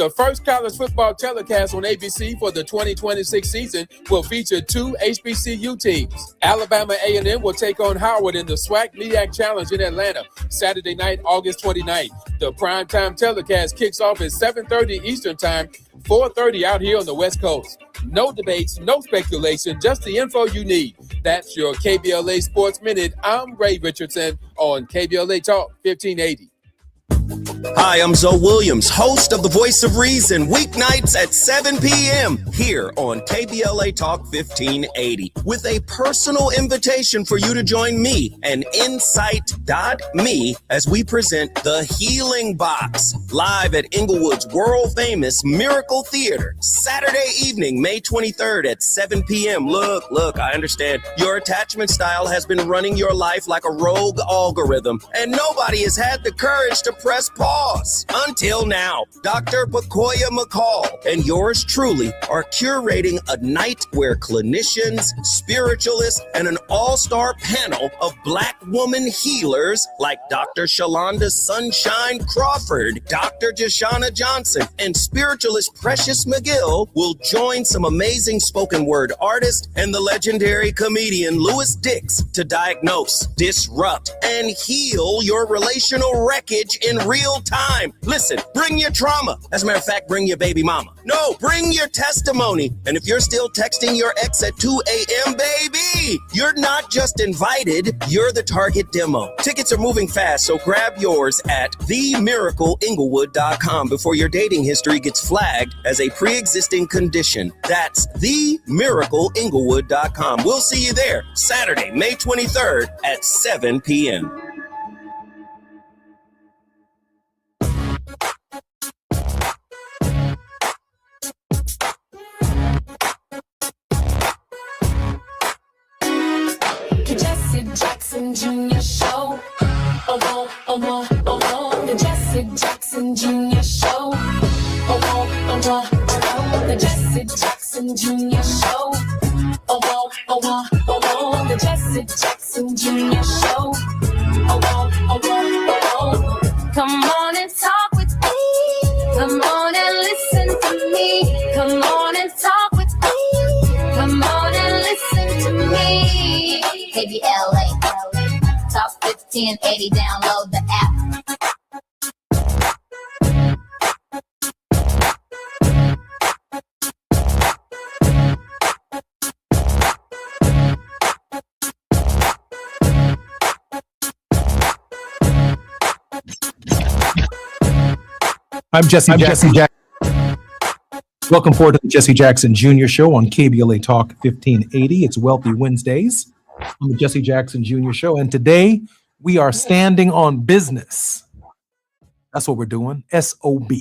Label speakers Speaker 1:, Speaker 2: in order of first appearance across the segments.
Speaker 1: The first college football telecast on ABC for the 2026 season will feature two HBCU teams. Alabama A&M will take on Howard in the SWAC MEAC Challenge in Atlanta, Saturday night, August 29th. The primetime telecast kicks off at 7:30 Eastern Time, 4:30 out here on the West Coast. No debates, no speculation, just the info you need. That's your KBLA Sports Minute. I'm Ray Richardson on KBLA Talk 1580.
Speaker 2: Hi, I'm Zoe Williams, host of The Voice of Reason, weeknights at 7 p.m. here on KBLA Talk 1580, with a personal invitation for you to join me and Insight.me as we present The Healing Box, live at Inglewood's world-famous Miracle Theater, Saturday evening, May 23rd at 7 p.m. Look, I understand your attachment style has been running your life like a rogue algorithm, and nobody has had the courage to press pause. Until now, Dr. Pakoya McCall and yours truly are curating a night where clinicians, spiritualists, and an all-star panel of Black woman healers like Dr. Shalonda Sunshine Crawford, Dr. Jashana Johnson, and spiritualist Precious McGill will join some amazing spoken word artists and the legendary comedian Louis Dix to diagnose, disrupt, and heal your relational wreckage in real time. Listen, bring your trauma. As a matter of fact, bring your baby mama. No, bring your testimony. And if you're still texting your ex at 2 a.m., baby, you're not just invited, you're the target demo. Tickets are moving fast, so grab yours at themiracleinglewood.com before your dating history gets flagged as a pre-existing condition. That's themiracleinglewood.com. We'll see you there Saturday, May 23rd at 7 p.m.
Speaker 3: Jackson Jr. Show. The Jesse Jackson Jr. Show. The Jesse Jackson Jr. Show. The Jesse Jackson Jr. Show. Come on and talk with me. Come on and listen to me. Come on and talk with me. Come on and listen to me. KBLA Talk 1580. Download the app.
Speaker 4: I'm Jesse Jackson. Welcome forward to the Jesse Jackson Jr. Show on KBLA Talk 1580. It's Wealthy Wednesdays on the Jesse Jackson Jr. Show. And today we are standing on business. That's what we're doing. SOB.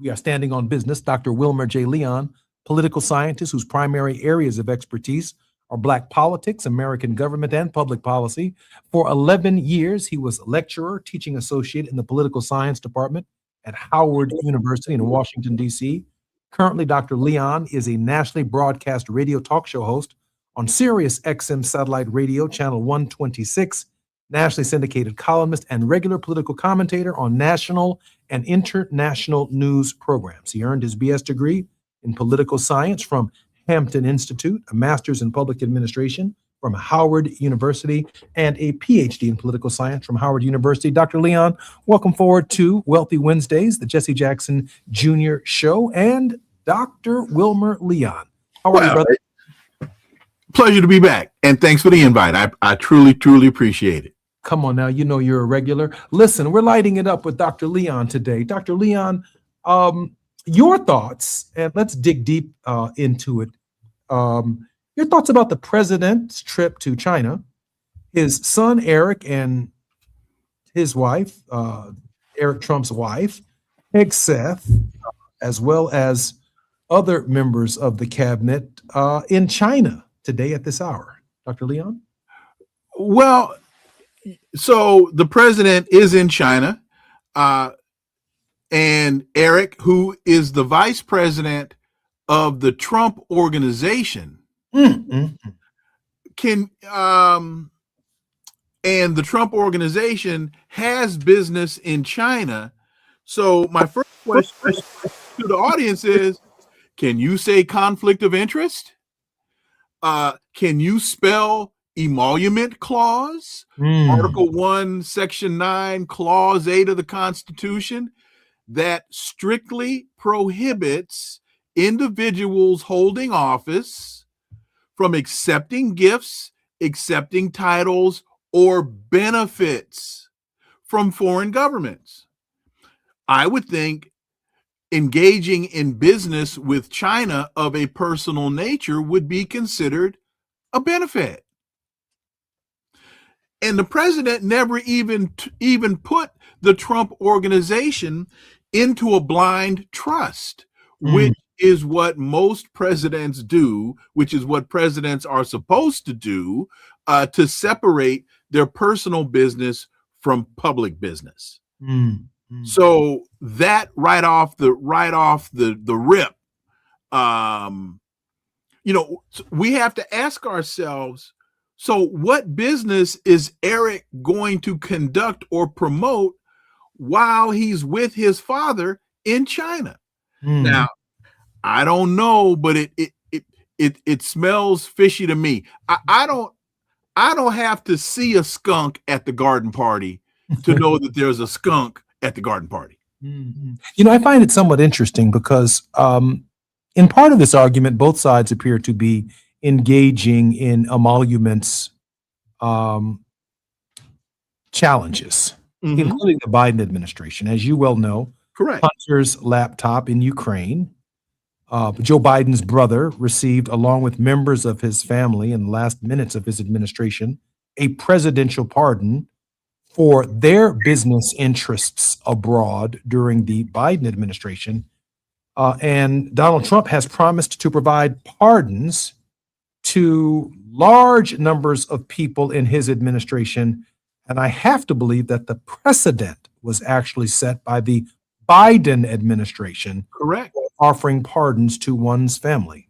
Speaker 4: We are standing on business. Dr. Wilmer J. Leon, political scientist whose primary areas of expertise are Black politics, American government, and public policy. For 11 years, he was lecturer, teaching associate in the political science department at Howard University in Washington, D.C. Currently, Dr. Leon is a nationally broadcast radio talk show host on Sirius XM Satellite Radio, Channel 126, nationally syndicated columnist and regular political commentator on national and international news programs. He earned his BS degree in political science from Hampton Institute, a master's in public administration from Howard University, and a PhD in political science from Howard University. Dr. Leon, welcome forward to Wealthy Wednesdays, the Jesse Jackson Jr. Show, and Dr. Wilmer Leon. How are you, brother?
Speaker 5: Pleasure to be back, and thanks for the invite. I truly appreciate it.
Speaker 4: Come on now, you know you're a regular. Listen, we're lighting it up with Dr. Leon today. Dr. Leon, your thoughts, and let's dig deep into it. Your thoughts about the president's trip to China, his son Eric and his wife, Eric Trump's wife, Hegseth, as well as other members of the cabinet in China today at this hour. Dr. Leon?
Speaker 5: Well, so the president is in China, and Eric, who is the vice president of the Trump organization, and the Trump organization has business in China. So my first question to the audience is, can you say conflict of interest? Can you spell emolument clause? Article 1, Section 9, Clause 8 of the Constitution that strictly prohibits individuals holding office from accepting gifts, accepting titles, or benefits from foreign governments. I would think engaging in business with China of a personal nature would be considered a benefit. And the president never even put the Trump organization into a blind trust, which is what most presidents do, which is what presidents are supposed to do, to separate their personal business from public business. So that right off the rip, we have to ask ourselves, so what business is Eric going to conduct or promote while he's with his father in China? Now, I don't know, but it smells fishy to me. I don't have to see a skunk at the garden party to know that there's a skunk at the garden party.
Speaker 4: You know, I find it somewhat interesting because in part of this argument, both sides appear to be engaging in emoluments challenges, including the Biden administration. As you well know,
Speaker 5: Correct.
Speaker 4: Hunter's laptop in Ukraine, Joe Biden's brother received, along with members of his family in the last minutes of his administration, a presidential pardon for their business interests abroad during the Biden administration. And Donald Trump has promised to provide pardons to large numbers of people in his administration. And I have to believe that the precedent was actually set by the Biden administration.
Speaker 5: Correct.
Speaker 4: Offering pardons to one's family.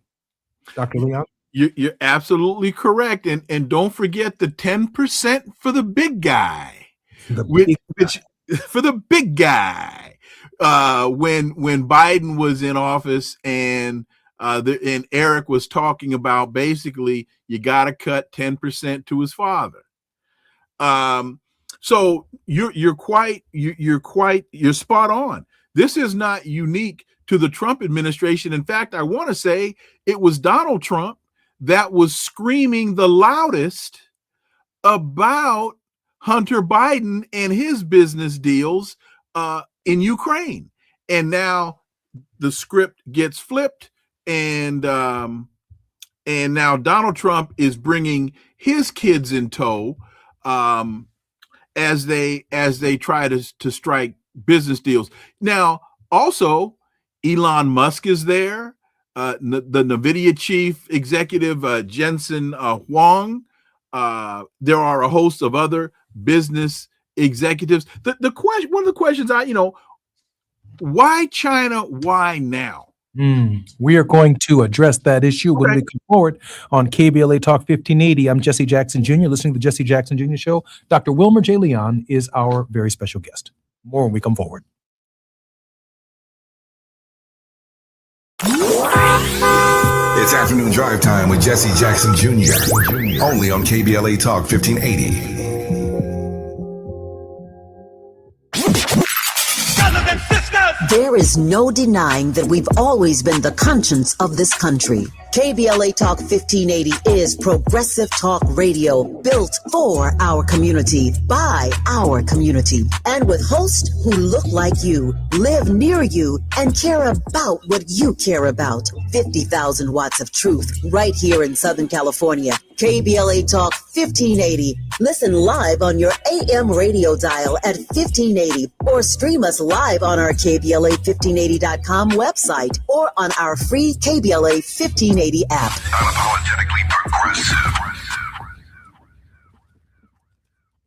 Speaker 4: Dr. Leon?
Speaker 5: You're absolutely correct. And don't forget the 10% for the big guy. For the big guy. When Biden was in office and Eric was talking about basically you got to cut 10% to his father. So you're spot on. This is not unique to the Trump administration. In fact, I want to say it was Donald Trump that was screaming the loudest about Hunter Biden and his business deals in Ukraine. And now the script gets flipped, and now Donald Trump is bringing his kids in tow as they try to strike business deals. Now, also, Elon Musk is there. The NVIDIA chief executive, Jensen Huang. There are a host of other business executives. The question, one of the questions why China? Why now?
Speaker 4: We are going to address that issue when we come forward on KBLA Talk 1580. I'm Jesse Jackson Jr., listening to the Jesse Jackson Jr. Show. Dr. Wilmer J. Leon is our very special guest. More when we come forward.
Speaker 6: It's afternoon drive time with Jesse Jackson Jr. Only on KBLA Talk 1580.
Speaker 7: There is no denying that we've always been the conscience of this country. KBLA Talk 1580 is progressive talk radio built for our community, by our community, and with hosts who look like you, live near you, and care about what you care about. 50,000 watts of truth right here in Southern California. KBLA Talk 1580. Listen live on your AM radio dial at 1580 or stream us live on our KBLA1580.com website or on our free KBLA 1580 app.
Speaker 6: Unapologetically progressive.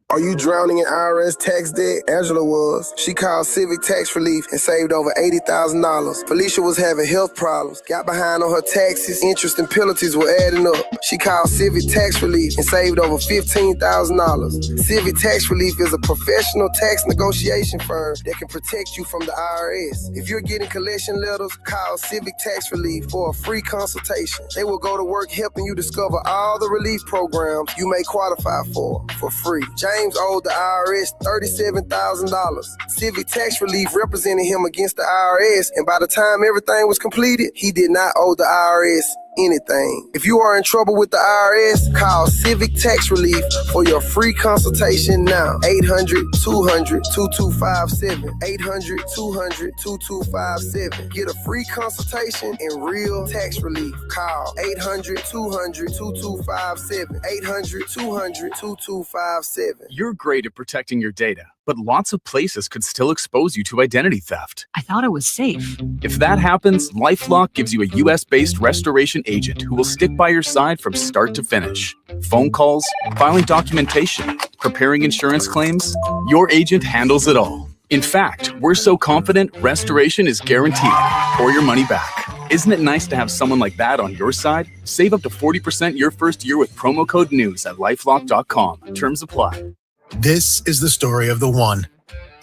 Speaker 8: Are you drowning in IRS tax debt? Angela was. She called Civic Tax Relief and saved over $80,000. Felicia was having health problems, got behind on her taxes, interest and penalties were adding up. She called Civic Tax Relief and saved over $15,000. Civic Tax Relief is a professional tax negotiation firm that can protect you from the IRS. If you're getting collection letters, call Civic Tax Relief for a free consultation. They will go to work helping you discover all the relief programs you may qualify for free. James owed the IRS $37,000. Civic Tax Relief represented him against the IRS, and by the time everything was completed, he did not owe the IRS anything. If you are in trouble with the IRS, call Civic Tax Relief for your free consultation now. 800-200-2257. 800-200-2257. Get a free consultation and real tax relief. Call 800-200-2257. 800-200-2257.
Speaker 9: You're great at protecting your data, but lots of places could still expose you to identity theft.
Speaker 10: I thought it was safe.
Speaker 9: If that happens, LifeLock gives you a US-based restoration agent who will stick by your side from start to finish. Phone calls, filing documentation, preparing insurance claims, your agent handles it all. In fact, we're so confident restoration is guaranteed or your money back. Isn't it nice to have someone like that on your side? Save up to 40% your first year with promo code NEWS at lifelock.com. Terms apply.
Speaker 11: This is the story of the one.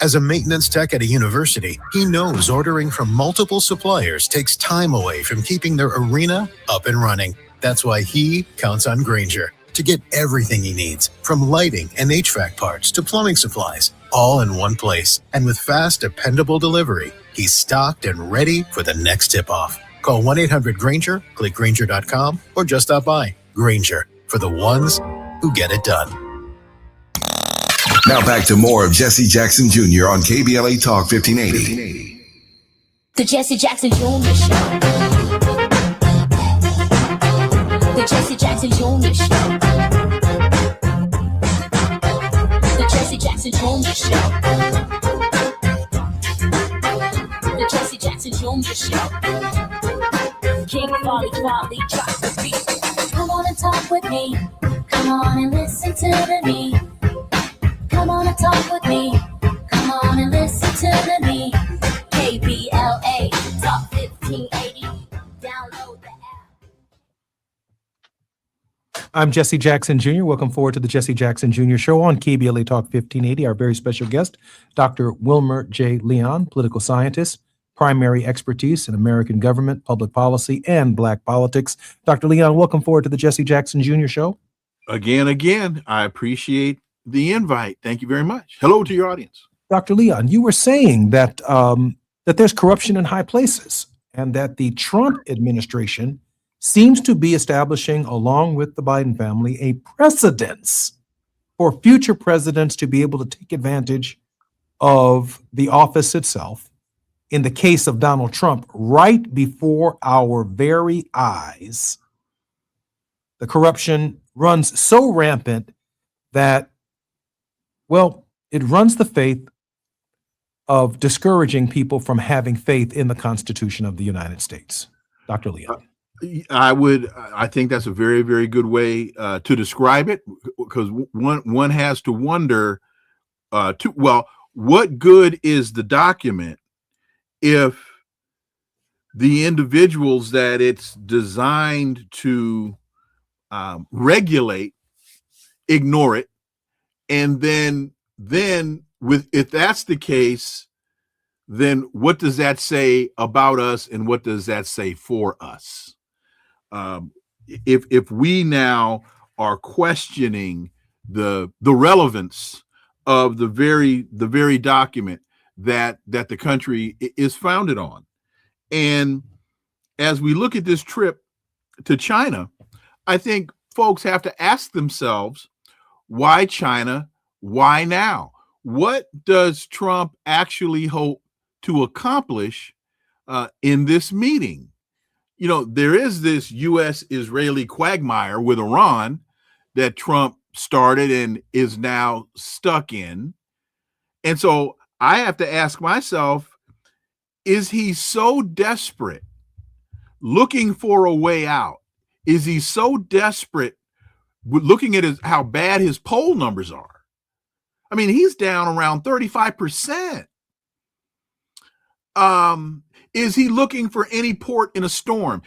Speaker 11: As a maintenance tech at a university, he knows ordering from multiple suppliers takes time away from keeping their arena up and running. That's why he counts on Grainger to get everything he needs, from lighting and HVAC parts to plumbing supplies, all in one place. And with fast, dependable delivery, he's stocked and ready for the next tip-off. Call 1-800-GRAINGER, click Grainger.com, or just stop by. Grainger, for the ones who get it done.
Speaker 6: Now back to more of Jesse Jackson Jr. on KBLA Talk 1580.
Speaker 3: The Jesse Jackson Jr. Show. The Jesse Jackson Jr. Show. The Jesse Jackson Jr. Show. The Jesse Jackson Jr. Show. King Folly drops the beat. Come on and talk with me. Come on and listen to me. Come on and talk with me. Come on and listen to me. KBLA Talk 1580. Download the app.
Speaker 4: I'm Jesse Jackson Jr. Welcome forward to the Jesse Jackson Jr. Show on KBLA Talk 1580. Our very special guest, Dr. Wilmer J. Leon, political scientist, primary expertise in American government, public policy, and Black politics. Dr. Leon, welcome forward to the Jesse Jackson Jr. Show.
Speaker 5: Again, I appreciate the invite. Thank you very much. Hello to your audience.
Speaker 4: Dr. Leon, you were saying that that there's corruption in high places and that the Trump administration seems to be establishing, along with the Biden family, a precedence for future presidents to be able to take advantage of the office itself in the case of Donald Trump, right before our very eyes, the corruption runs so rampant that, well, it runs the faith of discouraging people from having faith in the Constitution of the United States. Dr. Leon.
Speaker 5: I think that's a very, very good way to describe it, because one has to wonder, what good is the document if the individuals that it's designed to regulate ignore it, and then if that's the case, then what does that say about us, and what does that say for us? If we now are questioning the relevance of the very document that the country is founded on, and as we look at this trip to China, I think folks have to ask themselves, why China? Why now? What does Trump actually hope to accomplish in this meeting? You know, there is this U.S.-Israeli quagmire with Iran that Trump started and is now stuck in. And so I have to ask myself, is he so desperate, looking for a way out? Is he so desperate, looking at how bad his poll numbers are? I mean, he's down around 35%. Is he looking for any port in a storm?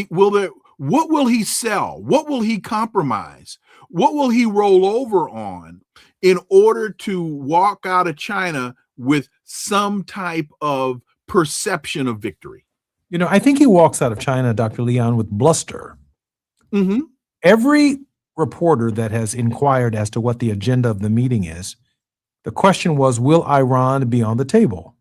Speaker 5: What will he sell? What will he compromise? What will he roll over on in order to walk out of China with some type of perception of victory?
Speaker 4: You know, I think he walks out of China, Dr. Leon, with bluster.
Speaker 5: Mm-hmm.
Speaker 4: Every reporter that has inquired as to what the agenda of the meeting is, the question was, will Iran be on the table?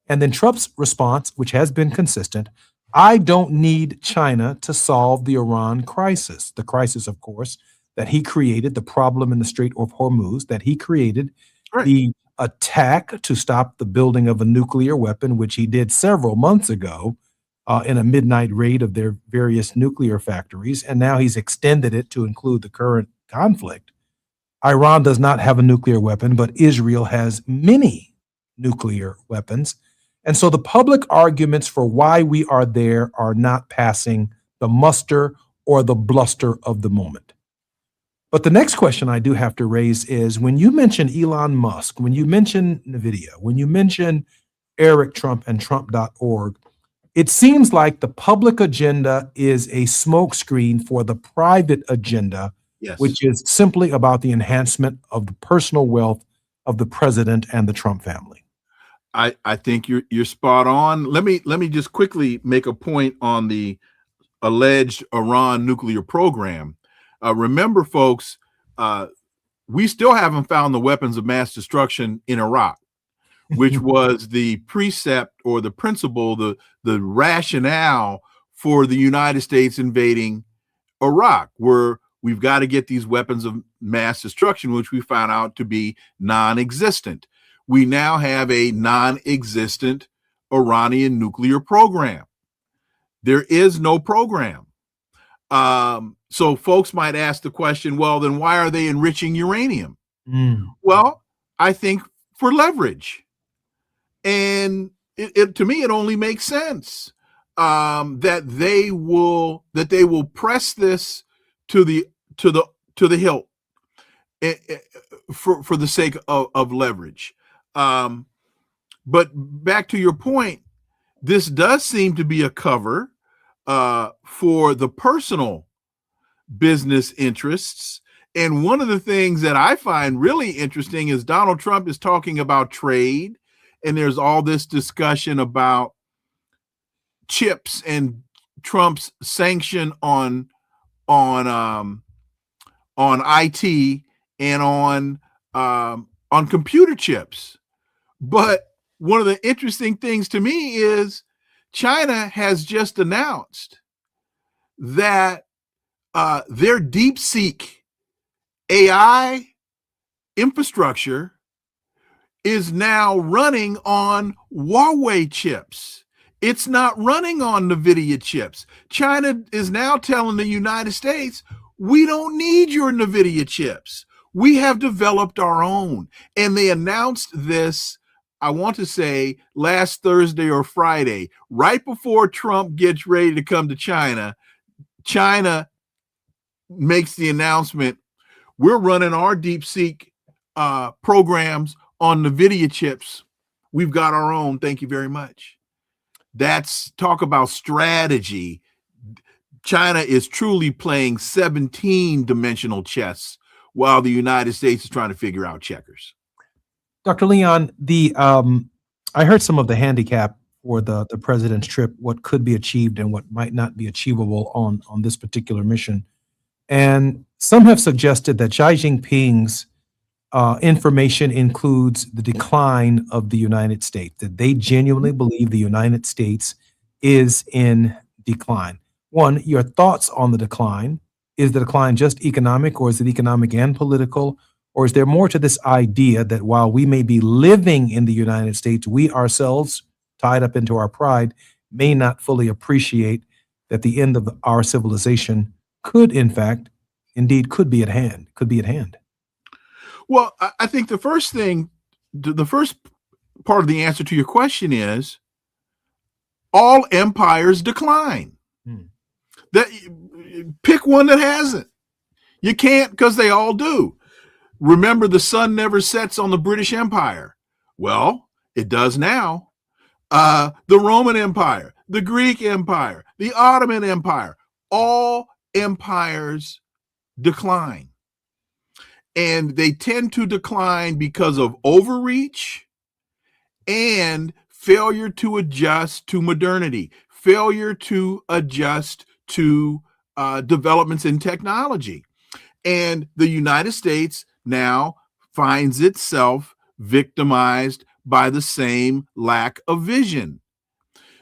Speaker 4: And then Trump's response, which has been consistent, I don't need China to solve the Iran crisis. The crisis, of course, that he created, the problem in the Strait of Hormuz, that he created,
Speaker 5: right.
Speaker 4: The attack to stop the building of a nuclear weapon, which he did several months ago in a midnight raid of their various nuclear factories. And now he's extended it to include the current conflict. Iran does not have a nuclear weapon, but Israel has many nuclear weapons. And so the public arguments for why we are there are not passing the muster or the bluster of the moment. But the next question I do have to raise is, when you mention Elon Musk, when you mention NVIDIA, when you mention Eric Trump and Trump.org, it seems like the public agenda is a smokescreen for the private agenda,
Speaker 5: yes,
Speaker 4: which is simply about the enhancement of the personal wealth of the president and the Trump family.
Speaker 5: I think you're spot on. Let me just quickly make a point on the alleged Iran nuclear program. Remember, folks, we still haven't found the weapons of mass destruction in Iraq, which was the precept or the principle, the rationale for the United States invading Iraq, where we've got to get these weapons of mass destruction, which we found out to be non-existent. We now have a non-existent Iranian nuclear program. There is no program. So folks might ask the question, well, then why are they enriching uranium? Well, I think for leverage. And to me, it only makes sense that they will press this to the hilt for the sake of leverage. But back to your point, this does seem to be a cover for the personal business interests. And one of the things that I find really interesting is Donald Trump is talking about trade, and there's all this discussion about chips and Trump's sanction on IT and on computer chips. But one of the interesting things to me is China has just announced that their DeepSeek AI infrastructure is now running on Huawei chips. It's not running on NVIDIA chips. China is now telling the United States, we don't need your NVIDIA chips. We have developed our own. And they announced this, I want to say, last Thursday or Friday, right before Trump gets ready to come to China. China makes the announcement, we're running our DeepSeek programs on NVIDIA chips. We've got our own. Thank you very much. That's talk about strategy. China is truly playing 17-dimensional chess while the United States is trying to figure out checkers.
Speaker 4: Dr. Leon, I heard some of the handicap for the president's trip, what could be achieved and what might not be achievable on this particular mission. And some have suggested that Xi Jinping's information includes the decline of the United States, that they genuinely believe the United States is in decline. One, your thoughts on the decline. Is the decline just economic, or is it economic and political? Or is there more to this idea that while we may be living in the United States, we ourselves, tied up into our pride, may not fully appreciate that the end of our civilization could, in fact, indeed could be at hand,
Speaker 5: Well, I think the first part of the answer to your question is all empires decline. That pick one that hasn't. You can't, because they all do. Remember, the sun never sets on the British Empire. Well, it does now. The Roman Empire, the Greek Empire, the Ottoman Empire, all empires decline. And they tend to decline because of overreach and failure to adjust to modernity, failure to adjust to developments in technology. And the United States now finds itself victimized by the same lack of vision.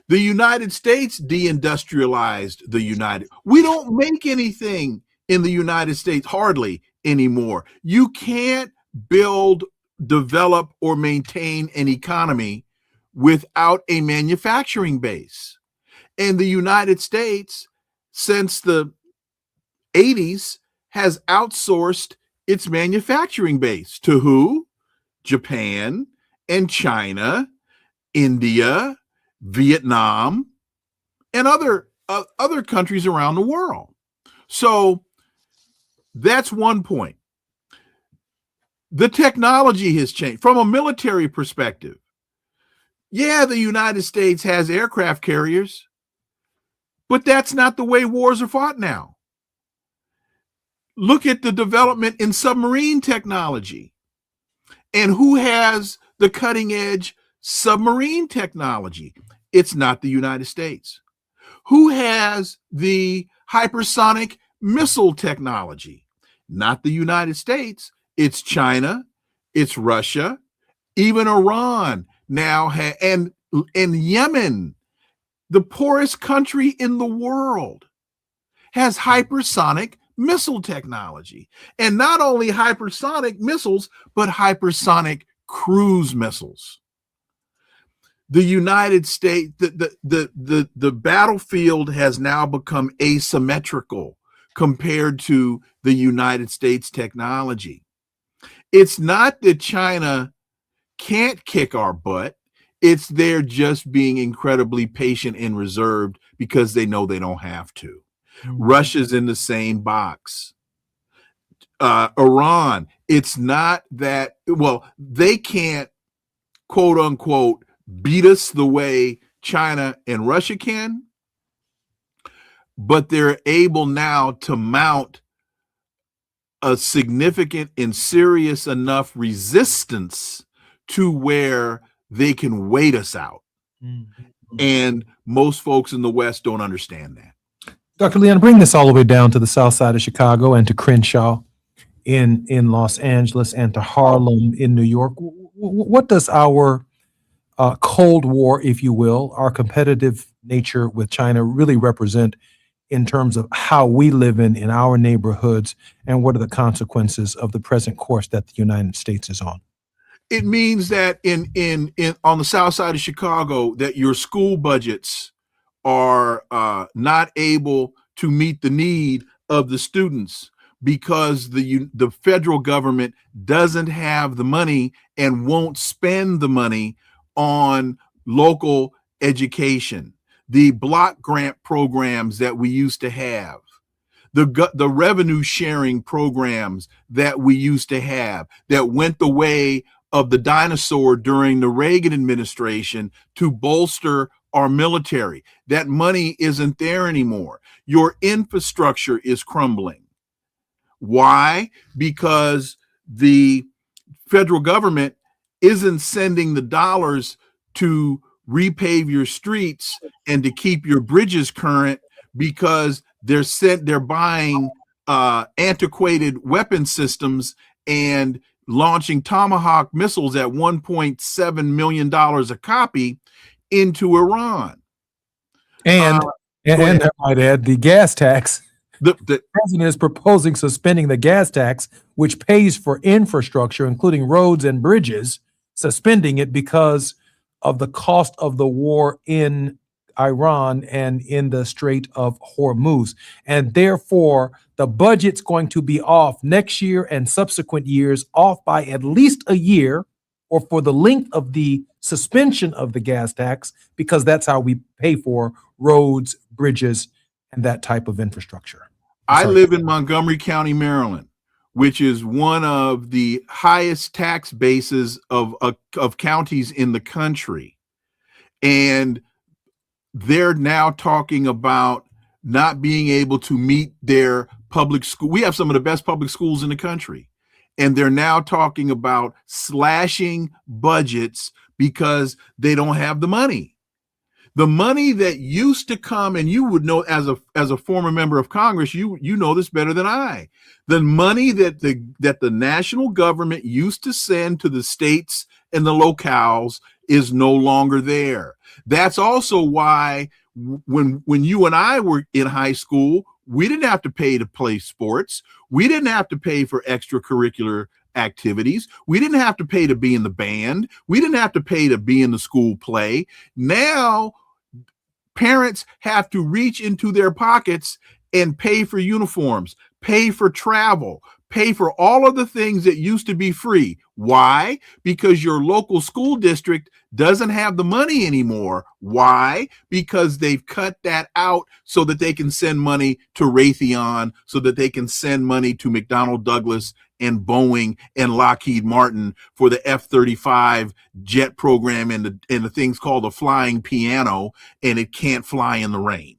Speaker 5: The United States deindustrialized the United. We don't make anything in the United States hardly anymore. You can't build, develop, or maintain an economy without a manufacturing base. And the United States, since the 80s, has outsourced its manufacturing base to who? Japan and China, India, Vietnam, and other countries around the world. So that's one point. The technology has changed from a military perspective. Yeah, the United States has aircraft carriers, but that's not the way wars are fought now. Look at the development in submarine technology. And who has the cutting edge submarine technology? It's not the United States. Who has the hypersonic missile technology? Not the United States. It's China, it's Russia, even Iran now, and Yemen, the poorest country in the world, has hypersonic missile technology. And not only hypersonic missiles, but hypersonic cruise missiles. The United States, the battlefield has now become asymmetrical compared to the United States technology. It's not that China can't kick our butt. It's they're just being incredibly patient and reserved because they know they don't have to. Russia's in the same box. Iran, it's not that, well, they can't, quote unquote, beat us the way China and Russia can, but they're able now to mount a significant and serious enough resistance to where they can wait us out. And most folks in the West don't understand that.
Speaker 4: Dr. Leon, bring this all the way down to the south side of Chicago and to Crenshaw in Los Angeles and to Harlem in New York. What does our Cold War, if you will, our competitive nature with China really represent in terms of how we live in our neighborhoods, and what are the consequences of the present course that the United States is on?
Speaker 5: It means that in on the south side of Chicago, that your school budgets are not able to meet the need of the students because the federal government doesn't have the money and won't spend the money on local education. The block grant programs that we used to have, the revenue sharing programs that we used to have that went the way of the dinosaur during the Reagan administration to bolster our military. That money isn't there anymore. Your infrastructure is crumbling. Why? Because the federal government isn't sending the dollars to repave your streets and to keep your bridges current, because they're buying antiquated weapon systems and launching Tomahawk missiles at $1.7 million a copy into Iran.
Speaker 4: And I might add, the gas tax. The president is proposing suspending the gas tax, which pays for infrastructure, including roads and bridges, suspending it because of the cost of the war in Iran and in the Strait of Hormuz. And therefore, the budget's going to be off next year and subsequent years, off by at least a year, or for the length of the suspension of the gas tax, because that's how we pay for roads, bridges, and that type of infrastructure.
Speaker 5: I live in Montgomery County, Maryland, which is one of the highest tax bases of counties in the country. And they're now talking about not being able to meet their public school. We have some of the best public schools in the country. And they're now talking about slashing budgets because they don't have the money. The money that used to come, and you would know as a former member of Congress, you know this better than I. The money that the national government used to send to the states and the locales is no longer there. That's also why when you and I were in high school, we didn't have to pay to play sports. We didn't have to pay for extracurricular activities. We didn't have to pay to be in the band. We didn't have to pay to be in the school play. Now, parents have to reach into their pockets and pay for uniforms, pay for travel, pay for all of the things that used to be free. Why? Because your local school district doesn't have the money anymore. Why? Because they've cut that out so that they can send money to Raytheon, so that they can send money to McDonnell Douglas and Boeing and Lockheed Martin for the F-35 jet program and the things called the flying piano, and it can't fly in the rain.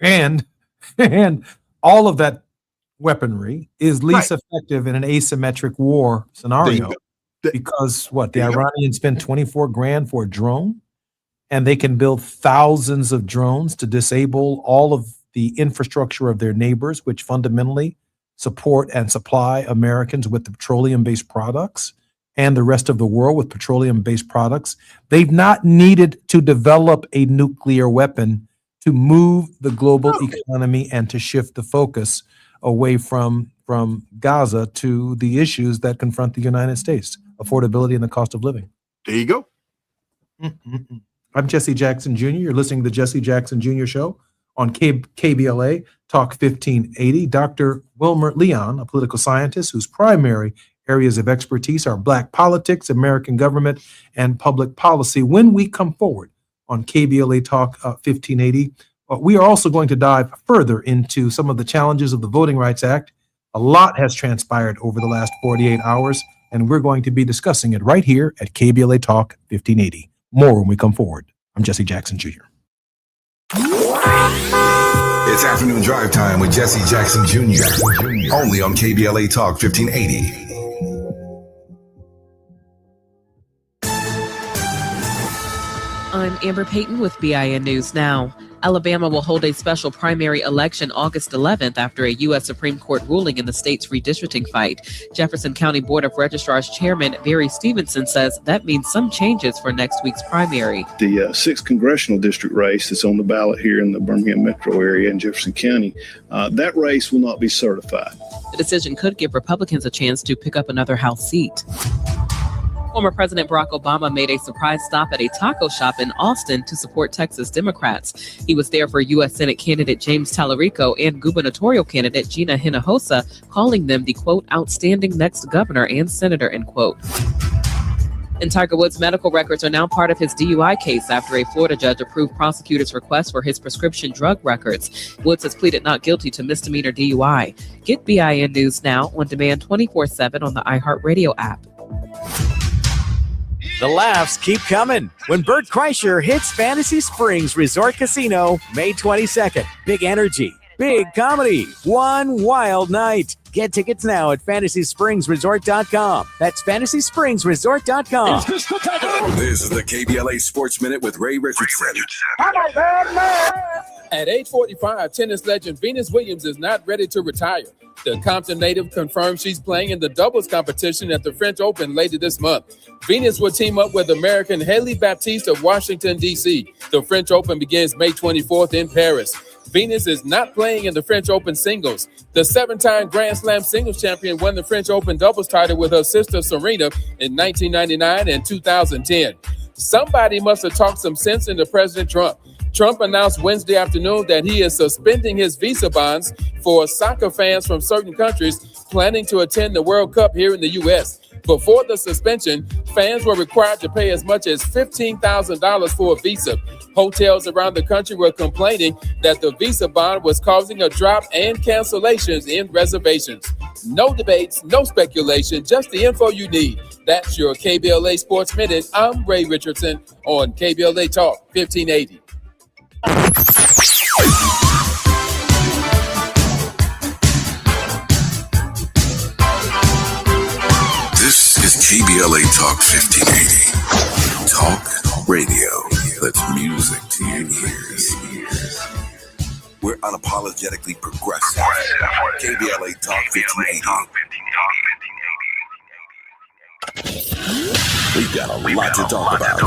Speaker 4: And all of that weaponry is least effective in an asymmetric war scenario, because the Iranians spend $24,000 for a drone, and they can build thousands of drones to disable all of the infrastructure of their neighbors, which fundamentally support and supply Americans with petroleum-based products and the rest of the world with petroleum-based products. They've not needed to develop a nuclear weapon to move the global economy and to shift the focus away from Gaza to the issues that confront the United States, affordability and the cost of living.
Speaker 5: There you go.
Speaker 4: I'm Jesse Jackson Jr. You're listening to the Jesse Jackson Jr. Show on KBLA Talk 1580. Dr. Wilmer Leon, a political scientist whose primary areas of expertise are Black politics, American government, and public policy. When we come forward on KBLA Talk 1580, we are also going to dive further into some of the challenges of the Voting Rights Act. A lot has transpired over the last 48 hours, and we're going to be discussing it right here at KBLA Talk 1580. More when we come forward. I'm Jesse Jackson Jr.
Speaker 6: It's afternoon drive time with Jesse Jackson Jr. Only on KBLA Talk 1580.
Speaker 10: I'm Amber Payton with BIN News Now. Alabama will hold a special primary election August 11th after a U.S. Supreme Court ruling in the state's redistricting fight. Jefferson County Board of Registrars Chairman Barry Stevenson says that means some changes for next week's primary.
Speaker 12: The 6th congressional district race that's on the ballot here in the Birmingham metro area in Jefferson County, that race will not be certified.
Speaker 10: The decision could give Republicans a chance to pick up another House seat. Former President Barack Obama made a surprise stop at a taco shop in Austin to support Texas Democrats. He was there for U.S. Senate candidate James Tallarico and gubernatorial candidate Gina Hinojosa, calling them the, quote, outstanding next governor and senator, end quote. And Tiger Woods' medical records are now part of his DUI case after a Florida judge approved prosecutors' request for his prescription drug records. Woods has pleaded not guilty to misdemeanor DUI. Get BIN News now on demand 24/7 on the iHeartRadio app.
Speaker 13: The laughs keep coming when Bert Kreischer hits Fantasy Springs Resort Casino May 22nd. Big energy, big comedy, one wild night. Get tickets now at FantasySpringsResort.com. That's FantasySpringsResort.com.
Speaker 6: This is the KBLA Sports Minute with Ray Richardson.
Speaker 1: At age 45, tennis legend Venus Williams is not ready to retire. The Compton native confirms she's playing in the doubles competition at the French Open later this month. Venus will team up with American Haley Baptiste of Washington, D.C. The French Open begins May 24th in Paris. Venus is not playing in the French Open singles. The 7-time Grand Slam singles champion won the French Open doubles title with her sister Serena in 1999 and 2010. Somebody must have talked some sense into President Trump. Trump announced Wednesday afternoon that he is suspending his visa bans for soccer fans from certain countries planning to attend the World Cup here in the U.S. Before the suspension, fans were required to pay as much as $15,000 for a visa. Hotels around the country were complaining that the visa bond was causing a drop and cancellations in reservations. No debates, no speculation, just the info you need. That's your KBLA Sports Minute. I'm Ray Richardson on KBLA Talk 1580.
Speaker 6: This is KBLA Talk 1580. Talk radio that's music to your ears. We're unapologetically progressive. KBLA Talk 1580. We've got a lot to talk about.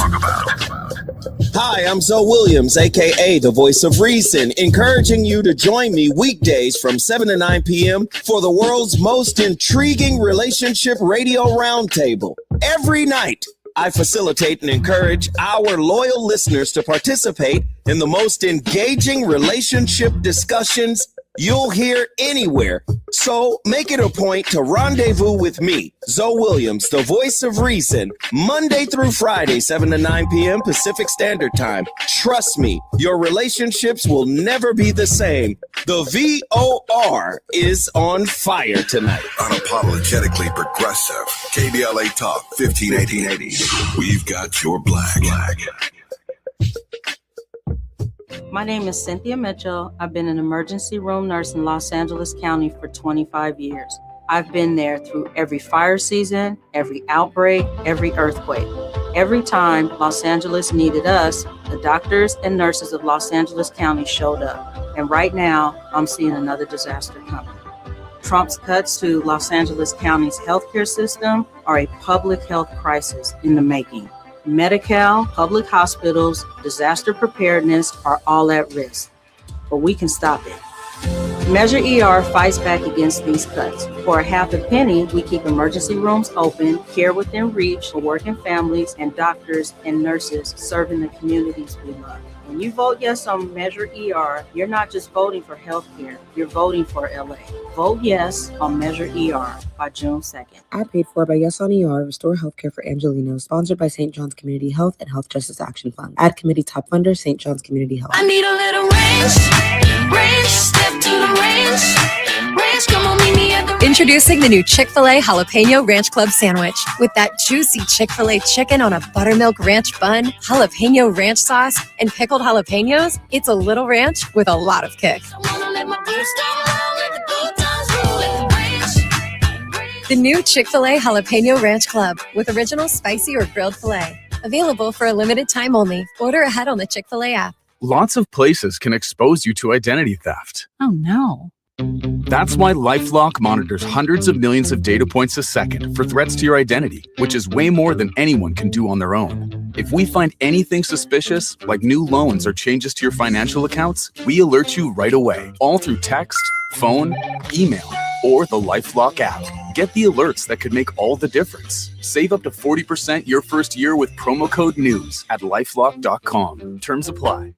Speaker 2: Hi, I'm Zoe Williams, aka the Voice of Reason, encouraging you to join me weekdays from 7 to 9 p.m. for the world's most intriguing relationship radio roundtable. Every night, I facilitate and encourage our loyal listeners to participate in the most engaging relationship discussions you'll hear anywhere. So make it a point to rendezvous with me, Zoe Williams, the Voice of Reason, Monday through Friday, 7 to 9 p.m. Pacific Standard Time. Trust me, your relationships will never be the same. The VOR is on fire tonight.
Speaker 6: Unapologetically progressive. KBLA Talk 1580. We've got your black.
Speaker 14: My name is Cynthia Mitchell. I've been an emergency room nurse in Los Angeles County for 25 years. I've been there through every fire season, every outbreak, every earthquake. Every time Los Angeles needed us, the doctors and nurses of Los Angeles County showed up. And right now, I'm seeing another disaster coming. Trump's cuts to Los Angeles County's healthcare system are a public health crisis in the making. Medi-Cal, public hospitals, disaster preparedness are all at risk, but we can stop it. Measure ER fights back against these cuts. For a half a penny, we keep emergency rooms open, care within reach for working families, and doctors and nurses serving the communities we love. When you vote yes on Measure ER, you're not just voting for healthcare, you're voting for LA. Vote yes on Measure ER by June 2nd.
Speaker 15: Ad paid for by Yes on ER, Restore Healthcare for Angelinos, sponsored by St. John's Community Health and Health Justice Action Fund. Ad committee top funder, St. John's Community Health.
Speaker 3: I need a little range, step to the range, come on, meet me at the
Speaker 16: Introducing the new Chick-fil-A Jalapeno Ranch Club Sandwich. With that juicy Chick-fil-A chicken on a buttermilk ranch bun, jalapeno ranch sauce, and pickled jalapenos, it's a little ranch with a lot of kick. The new Chick-fil-A Jalapeno Ranch Club with original spicy or grilled filet. Available for a limited time only. Order ahead on the Chick-fil-A app.
Speaker 9: Lots of places can expose you to identity theft.
Speaker 17: Oh no.
Speaker 9: That's why LifeLock monitors hundreds of millions of data points a second for threats to your identity, which is way more than anyone can do on their own. If we find anything suspicious, like new loans or changes to your financial accounts, we alert you right away, all through text, phone, email, or the LifeLock app. Get the alerts that could make all the difference. Save up to 40% your first year with promo code NEWS at lifelock.com. Terms apply.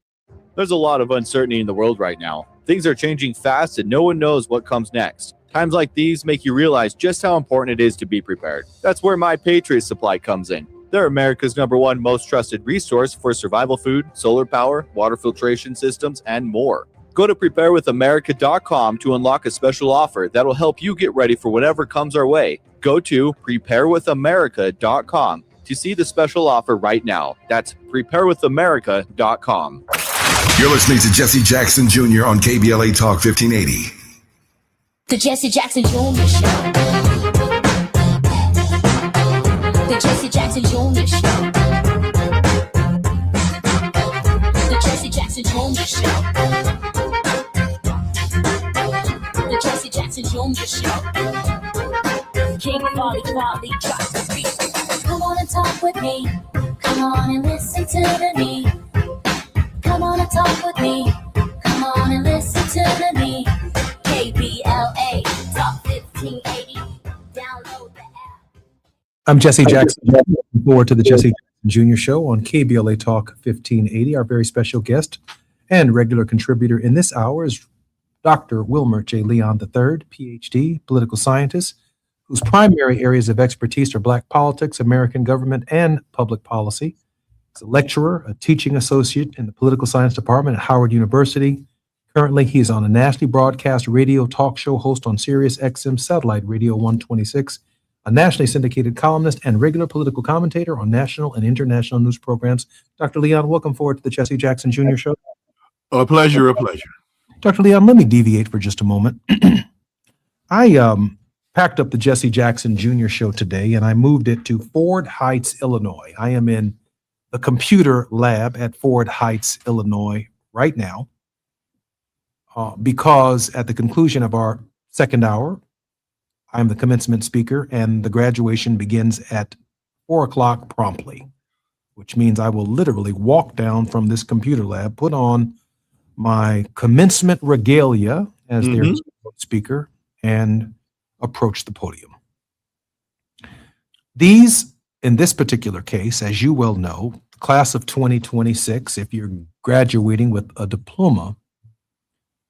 Speaker 18: There's a lot of uncertainty in the world right now. Things are changing fast and no one knows what comes next. Times like these make you realize just how important it is to be prepared. That's where My Patriot Supply comes in. They're America's #1 most trusted resource for survival food, solar power, water filtration systems, and more. Go to preparewithamerica.com to unlock a special offer that'll help you get ready for whatever comes our way. Go to preparewithamerica.com to see the special offer right now. That's preparewithamerica.com.
Speaker 6: You're listening to Jesse Jackson Jr. on KBLA Talk 1580.
Speaker 3: The Jesse Jackson Jr. Show. The Jesse Jackson Jr. Show. The Jesse Jackson Jr. Show. The Jesse Jackson Jr. Show. King Quality drops the beat. Come on and talk with me. Come on and listen to me. Come on and talk with me. Come on and listen to me. KBLA Talk 1580. Download the app.
Speaker 4: I'm Jesse Jackson. Looking forward to the Jesse Jackson Jr. Show on KBLA Talk 1580. Our very special guest and regular contributor in this hour is Dr. Wilmer J. Leon III, PhD, political scientist, whose primary areas of expertise are Black politics, American government, and public policy. He's a lecturer, a teaching associate in the political science department at Howard University. Currently, he is on a nationally broadcast radio talk show host on Sirius XM Satellite Radio 126, a nationally syndicated columnist and regular political commentator on national and international news programs. Dr. Leon, welcome forward to the Jesse Jackson Jr. Show.
Speaker 5: A pleasure, a pleasure.
Speaker 4: Dr. Leon, let me deviate for just a moment. I packed up the Jesse Jackson Jr. Show today and I moved it to Ford Heights, Illinois. I am in the computer lab at Ford Heights, Illinois right now, because at the conclusion of our second hour, I'm the commencement speaker and the graduation begins at 4 o'clock promptly, which means I will literally walk down from this computer lab, put on my commencement regalia as their speaker, and approach the podium. In this particular case, as you well know, the class of 2026, if you're graduating with a diploma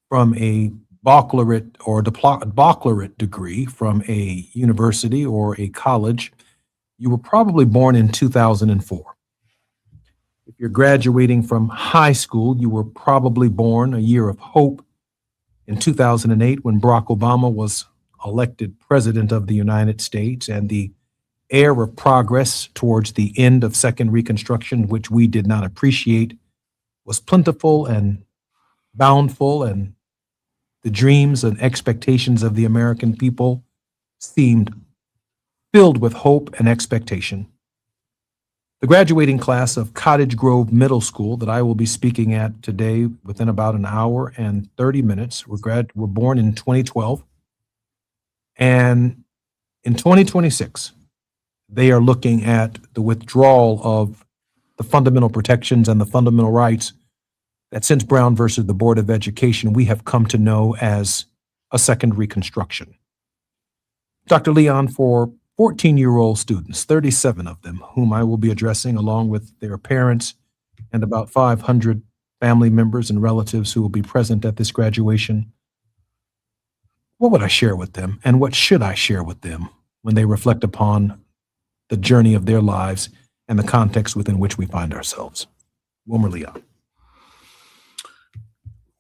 Speaker 4: from a baccalaureate or baccalaureate degree from a university or a college, you were probably born in 2004. If you're graduating from high school, you were probably born a year of hope in 2008 when Barack Obama was elected president of the United States and the air of progress towards the end of Second Reconstruction, which we did not appreciate, was plentiful and bountiful, and the dreams and expectations of the American people seemed filled with hope and expectation. The graduating class of Cottage Grove Middle School that I will be speaking at today within about an hour and 30 minutes were born in 2012. And in 2026, they are looking at the withdrawal of the fundamental protections and the fundamental rights that since Brown versus the Board of Education, we have come to know as a Second Reconstruction. Dr. Leon, for 14-year-old students, 37 of them, whom I will be addressing along with their parents and about 500 family members and relatives who will be present at this graduation, what would I share with them and what should I share with them when they reflect upon the journey of their lives and the context within which we find ourselves? Wilmer Leon.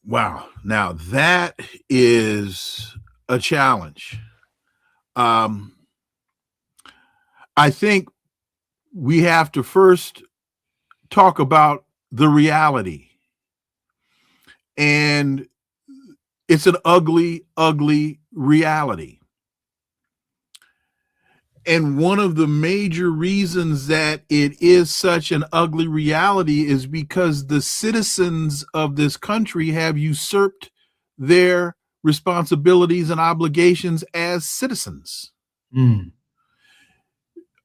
Speaker 5: Wow. Now that is a challenge. I think we have to first talk about the reality. And it's an ugly, ugly reality. And one of the major reasons that it is such an ugly reality is because the citizens of this country have usurped their responsibilities and obligations as citizens.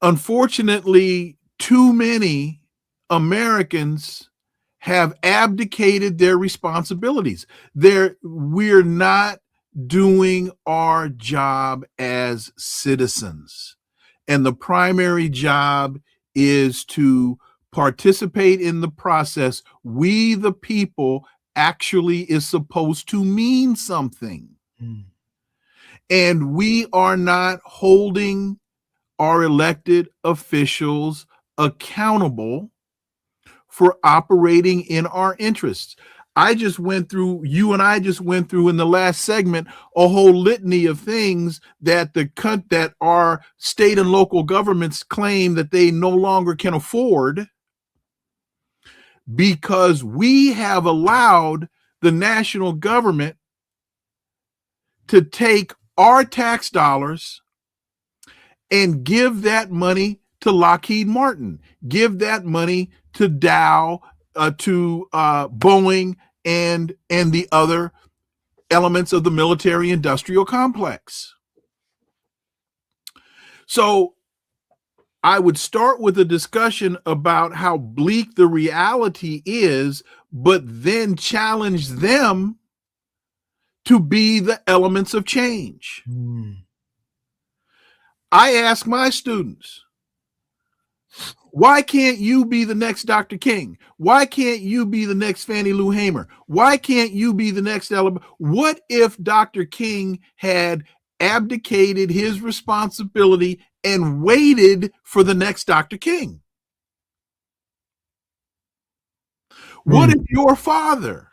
Speaker 5: Unfortunately, too many Americans have abdicated their responsibilities. We're not doing our job as citizens. And the primary job is to participate in the process. We, the people, actually is supposed to mean something. And we are not holding our elected officials accountable for operating in our interests. You and I just went through in the last segment a whole litany of things that that our state and local governments claim that they no longer can afford because we have allowed the national government to take our tax dollars and give that money to Lockheed Martin, give that money to Dow, to Boeing, and the other elements of the military industrial complex. So I would start with a discussion about how bleak the reality is, but then challenge them to be the elements of change. I ask my students, why can't you be the next Dr. King? Why can't you be the next Fannie Lou Hamer? Why can't you be the next Alabama? What if Dr. King had abdicated his responsibility and waited for the next Dr. King? What if your father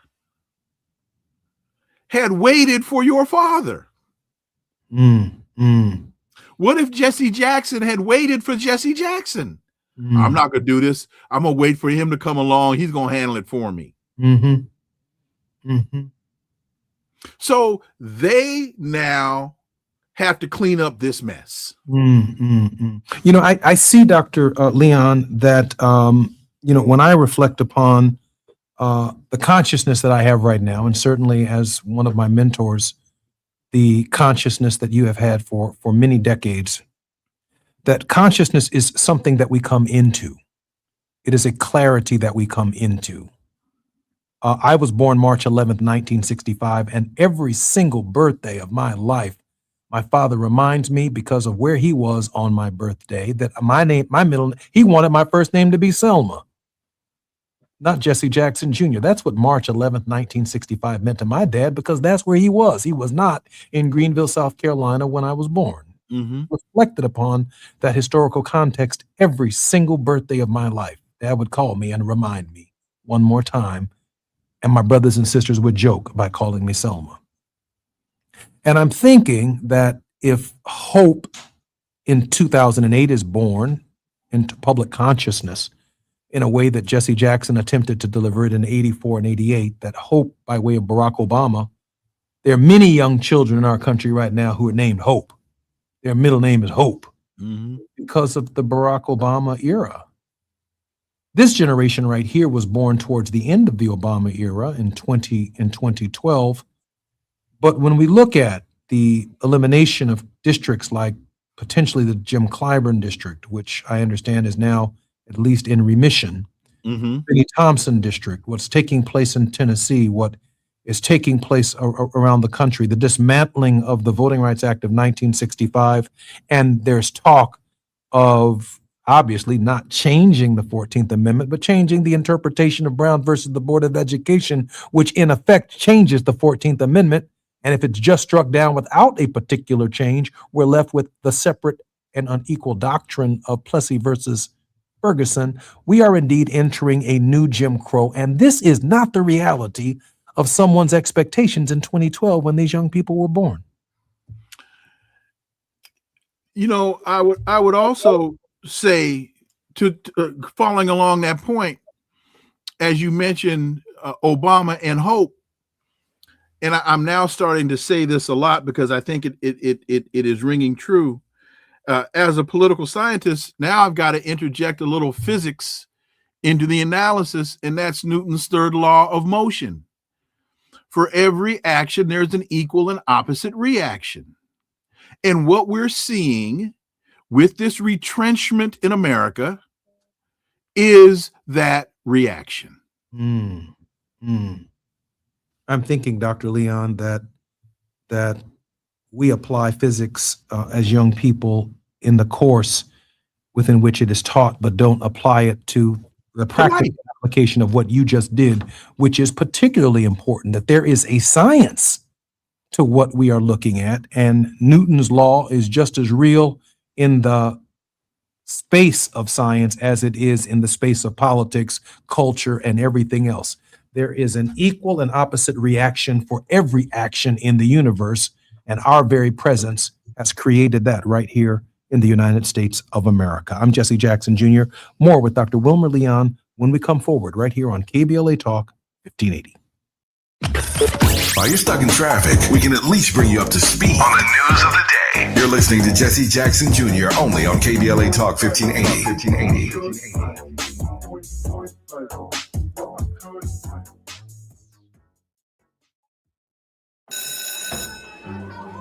Speaker 5: had waited for your father? What if Jesse Jackson had waited for Jesse Jackson? I'm not going to do this. I'm going to wait for him to come along. He's going to handle it for me. So they now have to clean up this mess.
Speaker 4: You know, I see, Dr. Leon, that, you know, when I reflect upon the consciousness that I have right now, and certainly as one of my mentors, the consciousness that you have had for many decades, that consciousness is something that we come into. It is a clarity that we come into. I was born March 11th, 1965, and every single birthday of my life, my father reminds me, because of where he was on my birthday, that he wanted my first name to be Selma, not Jesse Jackson Jr. That's what March 11th, 1965 meant to my dad, because that's where he was. He was not in Greenville, South Carolina when I was born. Reflected upon that historical context every single birthday of my life. Dad would call me and remind me one more time, and my brothers and sisters would joke by calling me Selma. And I'm thinking that if hope in 2008 is born into public consciousness in a way that Jesse Jackson attempted to deliver it in 84 and 88, that hope by way of Barack Obama, there are many young children in our country right now who are named Hope. Their middle name is Hope because of the Barack Obama era. This generation right here was born towards the end of the Obama era in 2012. But when we look at the elimination of districts like potentially the Jim Clyburn district, which I understand is now at least in remission, Benny Thompson district, what's taking place in Tennessee, what is taking place around the country, the dismantling of the Voting Rights Act of 1965, and there's talk of obviously not changing the 14th Amendment, but changing the interpretation of Brown versus the Board of Education, which in effect changes the 14th Amendment. And if it's just struck down without a particular change, we're left with the separate and unequal doctrine of Plessy versus Ferguson. We are indeed entering a new Jim Crow, and this is not the reality of someone's expectations in 2012 when these young people were born.
Speaker 5: You know, I would also say, to following along that point, as you mentioned, Obama and hope, and I'm now starting to say this a lot because I think it is ringing true. as a political scientist, now I've got to interject a little physics into the analysis, and that's Newton's third law of motion. For every action, there's an equal and opposite reaction. And what we're seeing with this retrenchment in America is that reaction.
Speaker 4: I'm thinking, Dr. Leon, that we apply physics as young people in the course within which it is taught, but don't apply it to the practical application of what you just did, which is particularly important, that there is a science to what we are looking at. And Newton's law is just as real in the space of science as it is in the space of politics, culture, and everything else. There is an equal and opposite reaction for every action in the universe, and our very presence has created that right here in the United States of America. I'm Jesse Jackson Jr. More with Dr. Wilmer Leon when we come forward right here on KBLA Talk 1580.
Speaker 6: While you're stuck in traffic, we can at least bring you up to speed on the news of the day. You're listening to Jesse Jackson Jr. only on KBLA Talk 1580.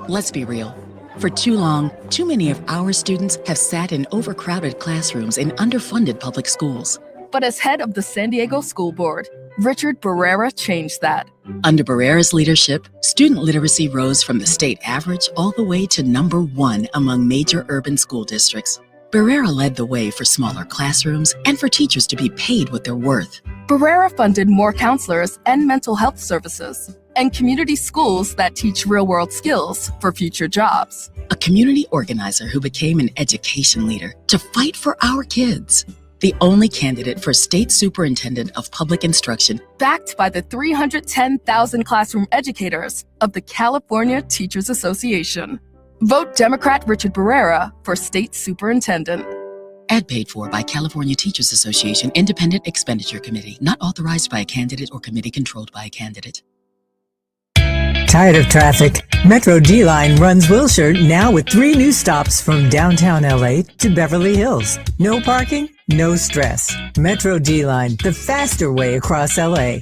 Speaker 17: Let's be real. For too long, too many of our students have sat in overcrowded classrooms in underfunded public schools.
Speaker 19: But as head of the San Diego School Board, Richard Barrera changed that.
Speaker 17: Under Barrera's leadership, student literacy rose from the state average all the way to #1 among major urban school districts. Barrera led the way for smaller classrooms and for teachers to be paid what they're worth.
Speaker 19: Barrera funded more counselors and mental health services, and community schools that teach real-world skills for future jobs.
Speaker 17: A community organizer who became an education leader to fight for our kids. The only candidate for state superintendent of public instruction,
Speaker 19: backed by the 310,000 classroom educators of the California Teachers Association. Vote Democrat Richard Barrera for state superintendent.
Speaker 17: Ad paid for by California Teachers Association Independent Expenditure Committee, not authorized by a candidate or committee controlled by a candidate.
Speaker 20: Tired of traffic? Metro D-Line runs Wilshire now with 3 new stops from downtown LA to Beverly Hills. No parking, no stress. Metro D-Line, the faster way across LA.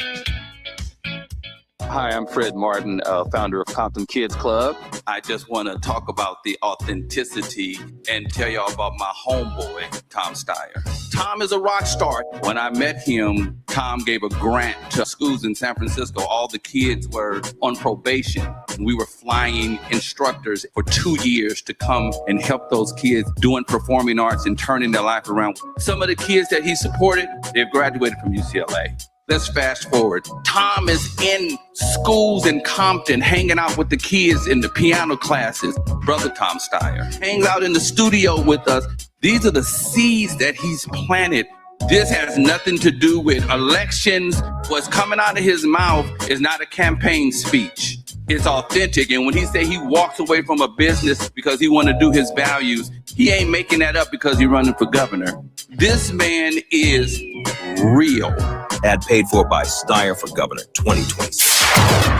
Speaker 21: Hi, I'm Fred Martin, founder of Compton Kids Club. I just want to talk about the authenticity and tell y'all about my homeboy, Tom Steyer. Tom is a rock star. When I met him, Tom gave a grant to schools in San Francisco. All the kids were on probation. We were flying instructors for 2 years to come and help those kids doing performing arts and turning their life around. Some of the kids that he supported, they've graduated from UCLA. Let's fast forward. Tom is in schools in Compton, hanging out with the kids in the piano classes. Brother Tom Steyer hangs out in the studio with us. These are the seeds that he's planted. This has nothing to do with elections. What's coming out of his mouth is not a campaign speech. It's authentic. And when he say he walks away from a business because he want to do his values, he ain't making that up because he's running for governor. This man is real.
Speaker 2: Ad paid for by Steyer for Governor 2026.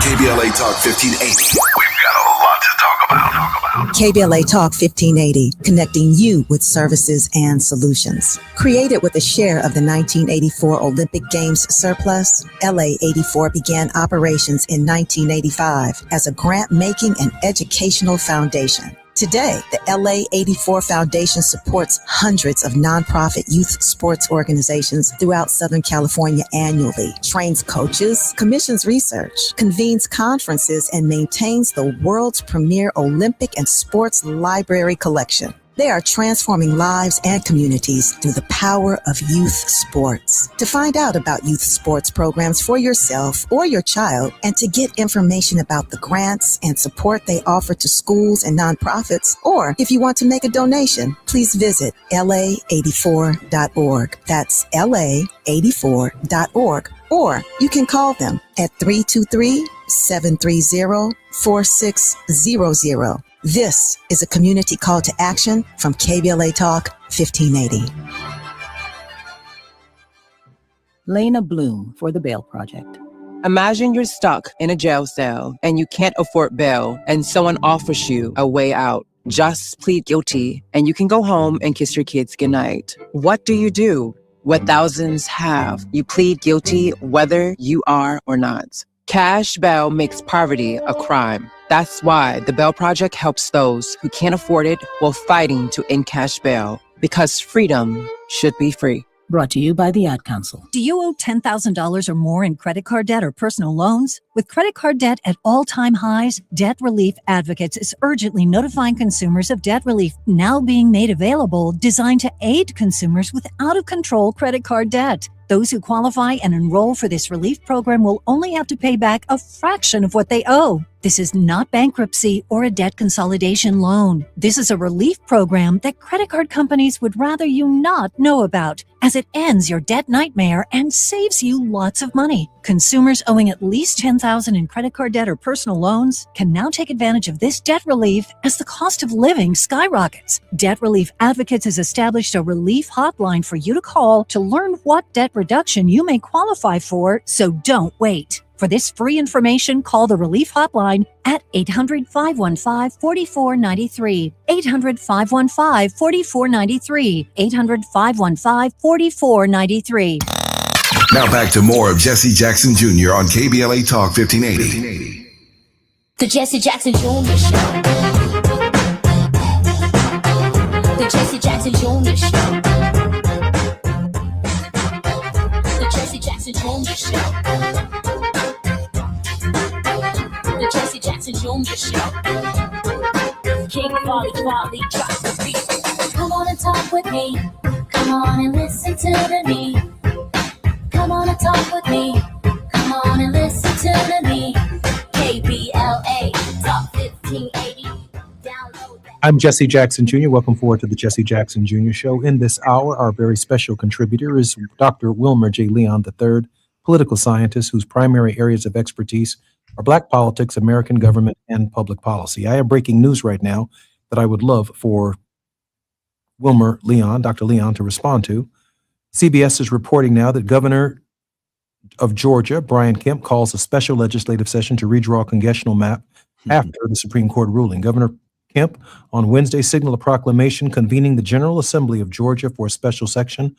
Speaker 6: KBLA Talk 1580. We've got a lot to talk about.
Speaker 22: KBLA Talk 1580, connecting you with services and solutions. Created with a share of the 1984 Olympic Games surplus, LA 84 began operations in 1985 as a grant-making and educational foundation. Today, the LA 84 Foundation supports hundreds of nonprofit youth sports organizations throughout Southern California annually, trains coaches, commissions research, convenes conferences, and maintains the world's premier Olympic and sports library collection. They are transforming lives and communities through the power of youth sports. To find out about youth sports programs for yourself or your child, and to get information about the grants and support they offer to schools and nonprofits, or if you want to make a donation, please visit la84.org. That's la84.org. Or you can call them at 323-730-4600. This is a community call to action from KBLA Talk 1580.
Speaker 23: Lena Bloom for the Bail Project. Imagine you're stuck in a jail cell and you can't afford bail and someone offers you a way out. Just plead guilty and you can go home and kiss your kids goodnight. What do? What thousands have. You plead guilty whether you are or not. Cash bail makes poverty a crime. That's why the Bail Project helps those who can't afford it while fighting to end cash bail. Because freedom should be free.
Speaker 7: Brought to you by the Ad Council.
Speaker 8: Do you owe $10,000 or more in credit card debt or personal loans? With credit card debt at all-time highs, Debt Relief Advocates is urgently notifying consumers of debt relief now being made available, designed to aid consumers with out-of-control credit card debt. Those who qualify and enroll for this relief program will only have to pay back a fraction of what they owe. This is not bankruptcy or a debt consolidation loan. This is a relief program that credit card companies would rather you not know about, as it ends your debt nightmare and saves you lots of money. Consumers owing at least $10,000 in credit card debt or personal loans can now take advantage of this debt relief as the cost of living skyrockets. Debt Relief Advocates has established a relief hotline for you to call to learn what debt reduction you may qualify for, so don't wait. For this free information, call the Relief Hotline at 800-515-4493, 800-515-4493, 800-515-4493.
Speaker 6: Now back to more of Jesse Jackson Jr. on KBLA Talk 1580.
Speaker 3: The Jesse Jackson Jr. Show. The Jesse Jackson Jr. Show. The Jesse Jackson Jr. Show. The Jesse Jackson Jr. Show. King Volley, drop the beat. Come on and talk with me. Come on and listen to me. Come on and talk with me. Come on and listen to me. KBLA Talk 1580. Download that.
Speaker 4: I'm Jesse Jackson Jr. Welcome forward to the Jesse Jackson Jr. Show. In this hour, our very special contributor is Dr. Wilmer J. Leon III, political scientist whose primary areas of expertise are Black politics, American government, and public policy. I have breaking news right now that I would love for Wilmer Leon, Dr. Leon, to respond to. CBS is reporting now that Governor of Georgia, Brian Kemp, calls a special legislative session to redraw a congressional map after the Supreme Court ruling. Governor Kemp on Wednesday signaled a proclamation convening the General Assembly of Georgia for a special session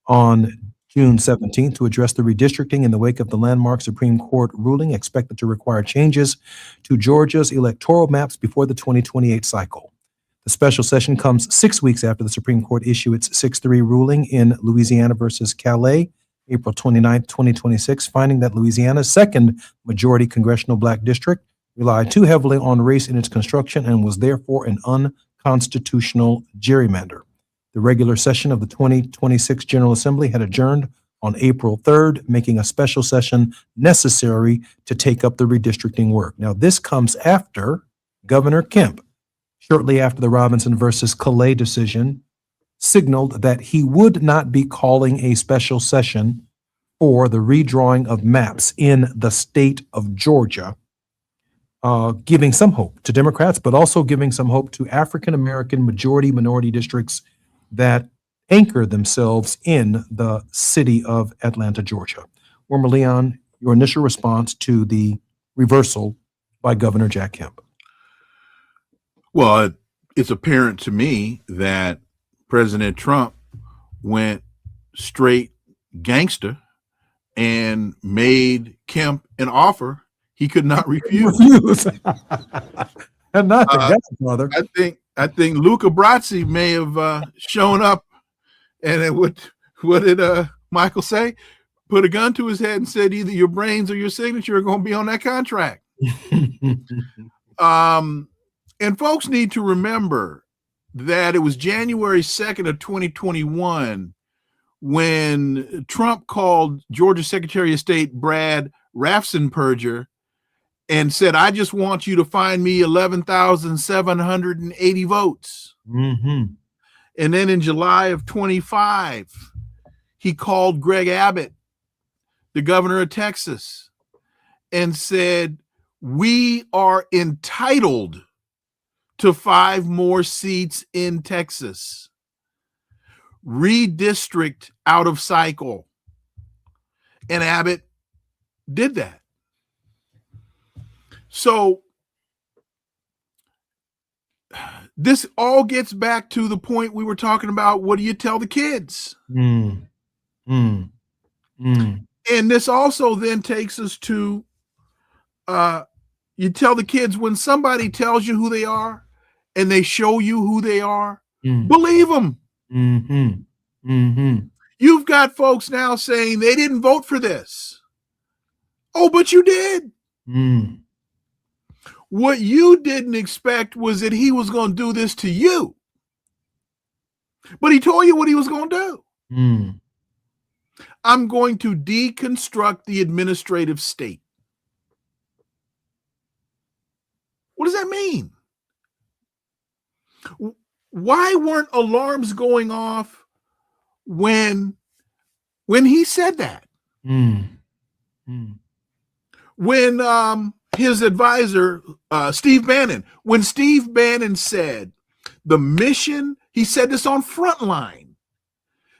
Speaker 4: on June 17th to address the redistricting in the wake of the landmark Supreme Court ruling expected to require changes to Georgia's electoral maps before the 2028 cycle. The special session comes 6 weeks after the Supreme Court issued its 6-3 ruling in Louisiana versus Calais, April 29th, 2026, finding that Louisiana's second majority congressional Black district relied too heavily on race in its construction and was therefore an unconstitutional gerrymander. The regular session of the 2026 General Assembly had adjourned on April 3rd, making a special session necessary to take up the redistricting work. Now, this comes after Governor Kemp, shortly after the Robinson versus Calais decision, signaled that he would not be calling a special session for the redrawing of maps in the state of Georgia, giving some hope to Democrats, but also giving some hope to African-American minority districts that anchor themselves in the city of Atlanta, Georgia. Wilmer Leon, your initial response to the reversal by Governor Jack Kemp.
Speaker 5: Well, it's apparent to me that President Trump went straight gangster and made Kemp an offer he could not refuse.
Speaker 4: And not the Godfather.
Speaker 5: I think Luca Brasi may have shown up, and what did Michael say? Put a gun to his head and said, either your brains or your signature are going to be on that contract. And folks need to remember that it was January 2nd of 2021 when Trump called Georgia Secretary of State Brad Raffensperger and said, I just want you to find me 11,780 votes.
Speaker 4: Mm-hmm.
Speaker 5: And then in July of 25, he called Greg Abbott, the governor of Texas, and said, we are entitled to 5 more seats in Texas. Redistrict out of cycle. And Abbott did that. So This all gets back to the point we were talking about. What do you tell the kids?
Speaker 4: Mm. Mm. Mm.
Speaker 5: And this also then takes us to you tell the kids when somebody tells you who they are and they show you who they are, believe them.
Speaker 4: Mm-hmm. Mm-hmm.
Speaker 5: You've got folks now saying they didn't vote for this. Oh, but you did.
Speaker 4: Mm.
Speaker 5: What you didn't expect was that he was going to do this to you. But he told you what he was going to do.
Speaker 4: Mm.
Speaker 5: I'm going to deconstruct the administrative state. What does that mean? Why weren't alarms going off when he said that?
Speaker 4: Mm. Mm.
Speaker 5: When his advisor, Steve Bannon, when Steve Bannon said the mission, he said this on Frontline,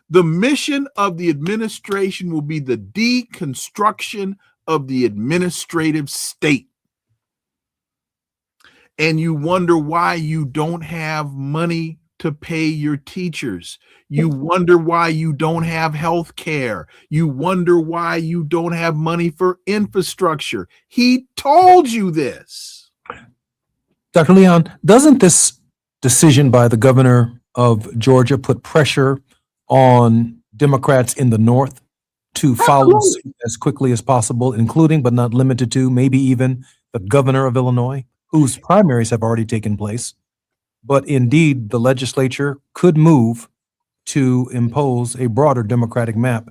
Speaker 5: the mission of the administration will be the deconstruction of the administrative state. And you wonder why you don't have money to pay your teachers. You wonder why you don't have health care. You wonder why you don't have money for infrastructure. He told you this.
Speaker 4: Dr. Leon, doesn't this decision by the governor of Georgia put pressure on Democrats in the North to follow suit as quickly as possible, including but not limited to maybe even the governor of Illinois, whose primaries have already taken place? But indeed, the legislature could move to impose a broader Democratic map,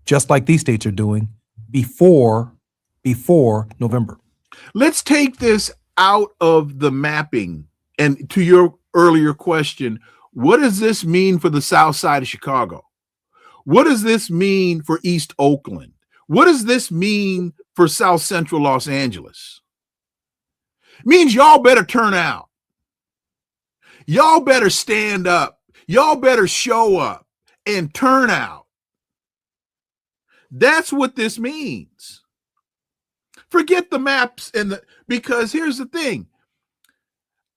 Speaker 4: just like these states are doing, before November.
Speaker 5: Let's take this out of the mapping. And to your earlier question, what does this mean for the South Side of Chicago? What does this mean for East Oakland? What does this mean for South Central Los Angeles? It means y'all better turn out. Y'all better stand up. Y'all better show up and turn out. That's what this means. Forget the maps because here's the thing.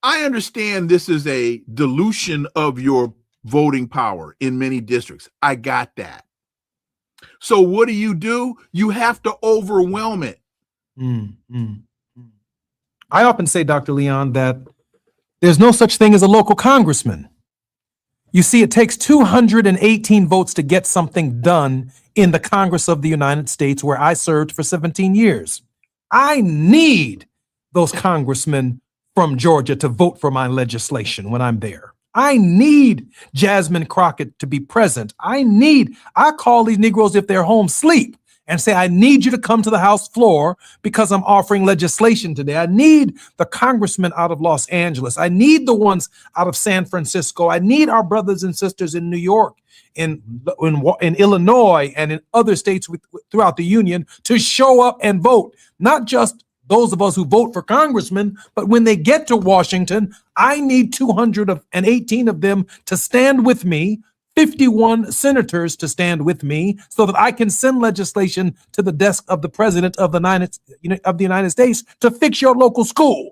Speaker 5: I understand this is a dilution of your voting power in many districts. I got that. So what do? You have to overwhelm it.
Speaker 4: I often say, Dr. Leon, that there's no such thing as a local congressman. You see, it takes 218 votes to get something done in the Congress of the United States, where I served for 17 years. I need those congressmen from Georgia to vote for my legislation when I'm there. I need Jasmine Crockett to be present. I call these Negroes if they're home sleep and say, I need you to come to the House floor because I'm offering legislation today. I need the congressmen out of Los Angeles. I need the ones out of San Francisco. I need our brothers and sisters in New York, in Illinois, and in other states throughout the union to show up and vote. Not just those of us who vote for congressmen, but when they get to Washington, I need 218 of them to stand with me, 51 senators to stand with me, so that I can send legislation to the desk of the president of the United States to fix your local school,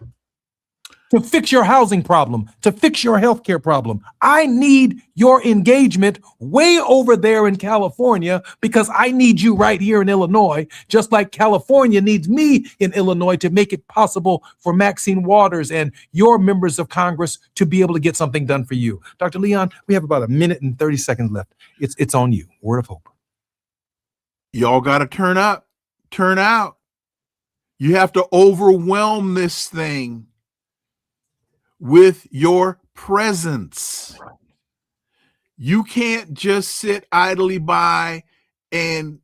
Speaker 4: to fix your housing problem, to fix your healthcare problem. I need your engagement way over there in California because I need you right here in Illinois, just like California needs me in Illinois to make it possible for Maxine Waters and your members of Congress to be able to get something done for you. Dr. Leon, we have about a minute and 30 seconds left. It's on you. Word of hope.
Speaker 5: Y'all got to turn up, turn out. You have to overwhelm this thing with your presence. You can't just sit idly by and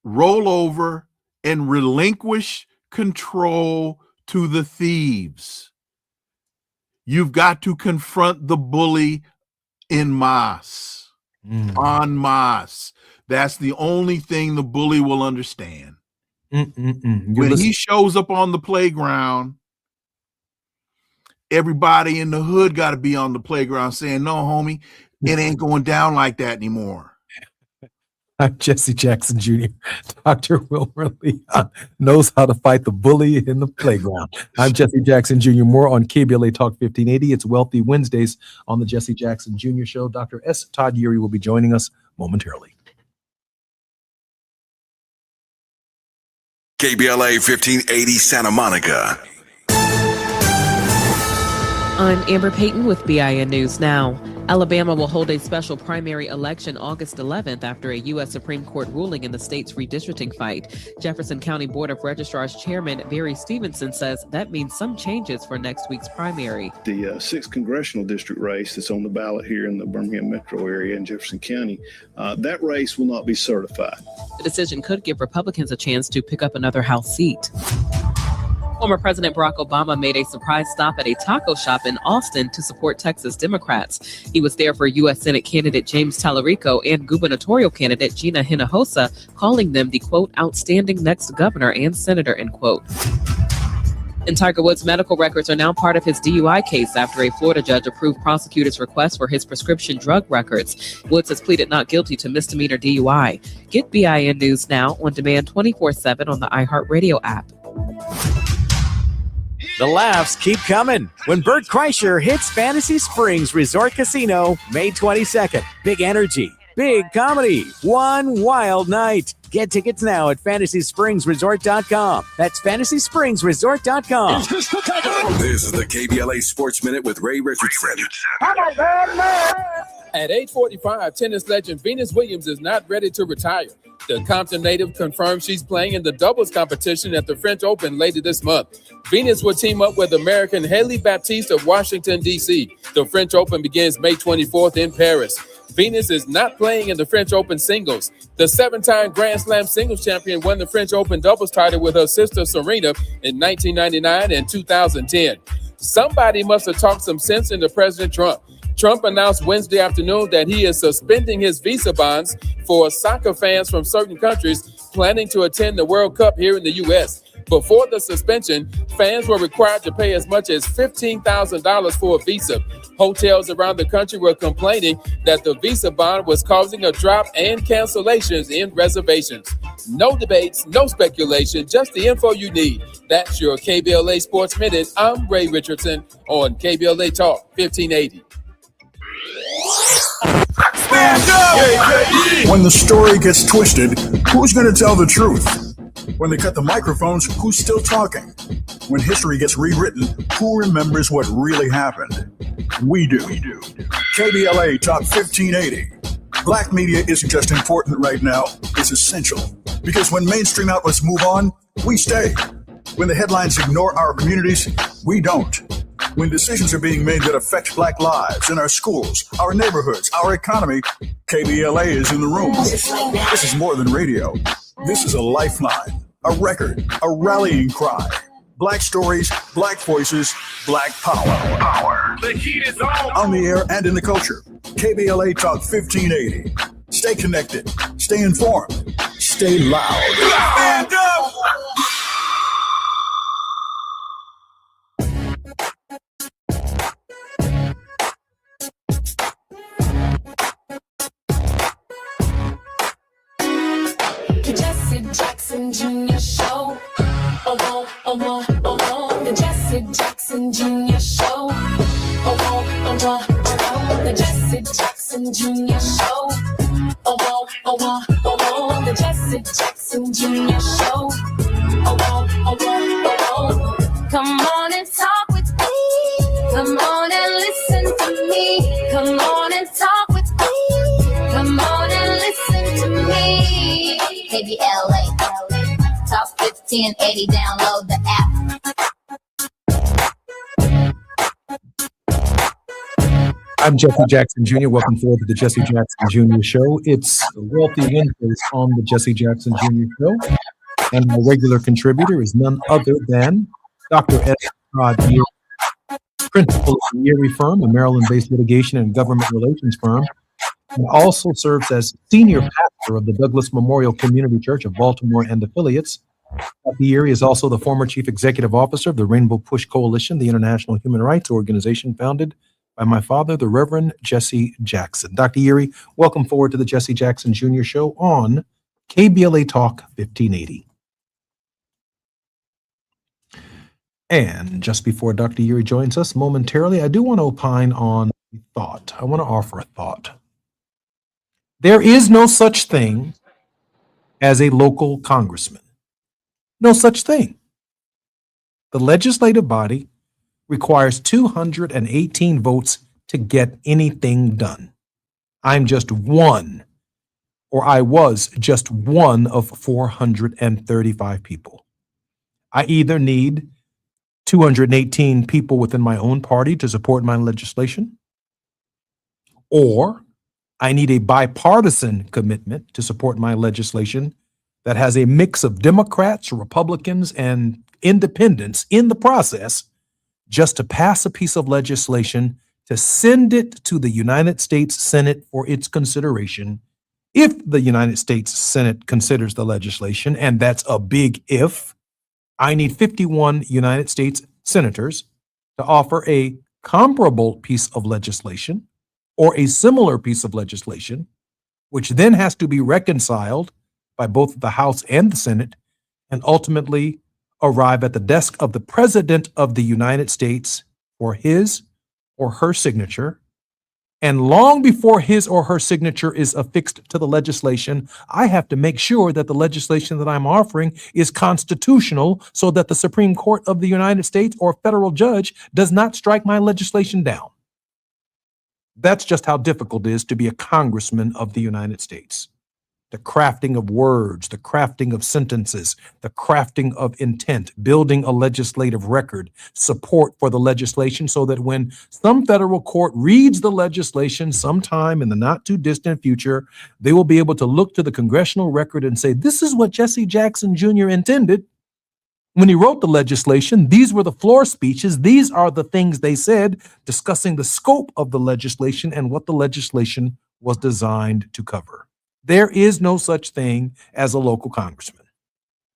Speaker 5: roll over and relinquish control to the thieves. You've got to confront the bully en masse, en masse. That's the only thing the bully will understand. When he shows up on the playground, everybody in the hood got to be on the playground saying, no, homie, it ain't going down like that anymore.
Speaker 4: I'm Jesse Jackson Jr. Dr. Wilmer Leon knows how to fight the bully in the playground. I'm Jesse Jackson Jr. More on KBLA Talk 1580. It's Wealthy Wednesdays on the Jesse Jackson Jr. Show. Dr. S. Todd Urey will be joining us momentarily.
Speaker 6: KBLA 1580 Santa Monica.
Speaker 10: I'm Amber Payton with BIN News Now. Alabama will hold a special primary election August 11th after a U.S. Supreme Court ruling in the state's redistricting fight. Jefferson County Board of Registrars Chairman Barry Stevenson says that means some changes for next week's primary.
Speaker 11: The 6th congressional district race that's on the ballot here in the Birmingham metro area in Jefferson County, that race will not be certified.
Speaker 10: The decision could give Republicans a chance to pick up another House seat. Former President Barack Obama made a surprise stop at a taco shop in Austin to support Texas Democrats. He was there for U.S. Senate candidate James Tallarico and gubernatorial candidate Gina Hinojosa, calling them the, quote, outstanding next governor and senator, end quote. And Tiger Woods' medical records are now part of his DUI case after a Florida judge approved prosecutors' request for his prescription drug records. Woods has pleaded not guilty to misdemeanor DUI. Get BIN News Now on demand 24/7 on the iHeartRadio app.
Speaker 13: The laughs keep coming when Bert Kreischer hits Fantasy Springs Resort Casino May 22nd. Big energy, big comedy, one wild night. Get tickets now at FantasySpringsResort.com. That's FantasySpringsResort.com.
Speaker 6: This is the KBLA Sports Minute with Ray Richardson.
Speaker 1: At age 45, tennis legend Venus Williams is not ready to retire. The Compton native confirms she's playing in the doubles competition at the French Open later this month. Venus will team up with American Haley Baptiste of Washington, D.C. The French Open begins May 24th in Paris. Venus is not playing in the French Open singles. The 7-time Grand Slam singles champion won the French Open doubles title with her sister Serena in 1999 and 2010. Somebody must have talked some sense into President Trump. Trump announced Wednesday afternoon that he is suspending his visa bonds for soccer fans from certain countries planning to attend the World Cup here in the U.S. Before the suspension, fans were required to pay as much as $15,000 for a visa. Hotels around the country were complaining that the visa bond was causing a drop and cancellations in reservations. No debates, no speculation, just the info you need. That's your KBLA Sports Minute. I'm Ray Richardson on KBLA Talk 1580.
Speaker 12: When the story gets twisted, who's going to tell the truth? When they cut the microphones, who's still talking? When history gets rewritten, who remembers what really happened? We do. KBLA Talk 1580. Black media isn't just important right now, it's essential. Because when mainstream outlets move on, we stay. When the headlines ignore our communities, we don't. When decisions are being made that affect Black lives in our schools, our neighborhoods, our economy, KBLA is in the room. This is more than radio. This is a lifeline, a record, a rallying cry. Black stories, Black voices, Black power.
Speaker 6: The heat is on.
Speaker 12: On the air and in the culture. KBLA Talk 1580. Stay connected, stay informed, stay loud.
Speaker 6: Stand up!
Speaker 3: Jesse Jackson Jr. Show. The Jesse Jackson Jr. Show. The Jesse Jackson Jr. Show. The Jesse Jackson Jr. Show. Come on and talk with me. Come on and listen to me. Come on and talk with me. Come on and listen to me. KBLA Talk 1580. Download the app.
Speaker 4: I'm Jesse Jackson Jr. Welcome forward to the Jesse Jackson Jr. Show. It's Wealthy Wednesdays on the Jesse Jackson Jr. Show. And my regular contributor is none other than Dr. S. Todd Urey, principal of the Urey Firm, a Maryland-based litigation and government relations firm, and also serves as senior pastor of the Douglas Memorial Community Church of Baltimore and affiliates. Dr. Urey is also the former chief executive officer of the Rainbow Push Coalition, the international human rights organization founded by my father, the Reverend Jesse Jackson. Dr. Yeary, welcome forward to the Jesse Jackson Jr. Show on KBLA Talk 1580. And just before Dr. Yeary joins us momentarily, I do want to opine on a thought. I want to offer a thought. There is no such thing as a local congressman. No such thing. The legislative body requires 218 votes to get anything done. I'm just one, or I was just one of 435 people. I either need 218 people within my own party to support my legislation, or I need a bipartisan commitment to support my legislation that has a mix of Democrats, Republicans, and independents in the process, just to pass a piece of legislation to send it to the United States Senate for its consideration. If the United States Senate considers the legislation, and that's a big if, I need 51 United States senators to offer a comparable piece of legislation or a similar piece of legislation, which then has to be reconciled by both the House and the Senate, and ultimately arrive at the desk of the President of the United States for his or her signature. And long before his or her signature is affixed to the legislation, I have to make sure that the legislation that I'm offering is constitutional so that the Supreme Court of the United States or federal judge does not strike my legislation down. That's just how difficult it is to be a congressman of the United States. The crafting of words, the crafting of sentences, the crafting of intent, building a legislative record, support for the legislation so that when some federal court reads the legislation sometime in the not too distant future, they will be able to look to the congressional record and say, this is what Jesse Jackson Jr. intended when he wrote the legislation. These were the floor speeches. These are the things they said, discussing the scope of the legislation and what the legislation was designed to cover. There is no such thing as a local congressman.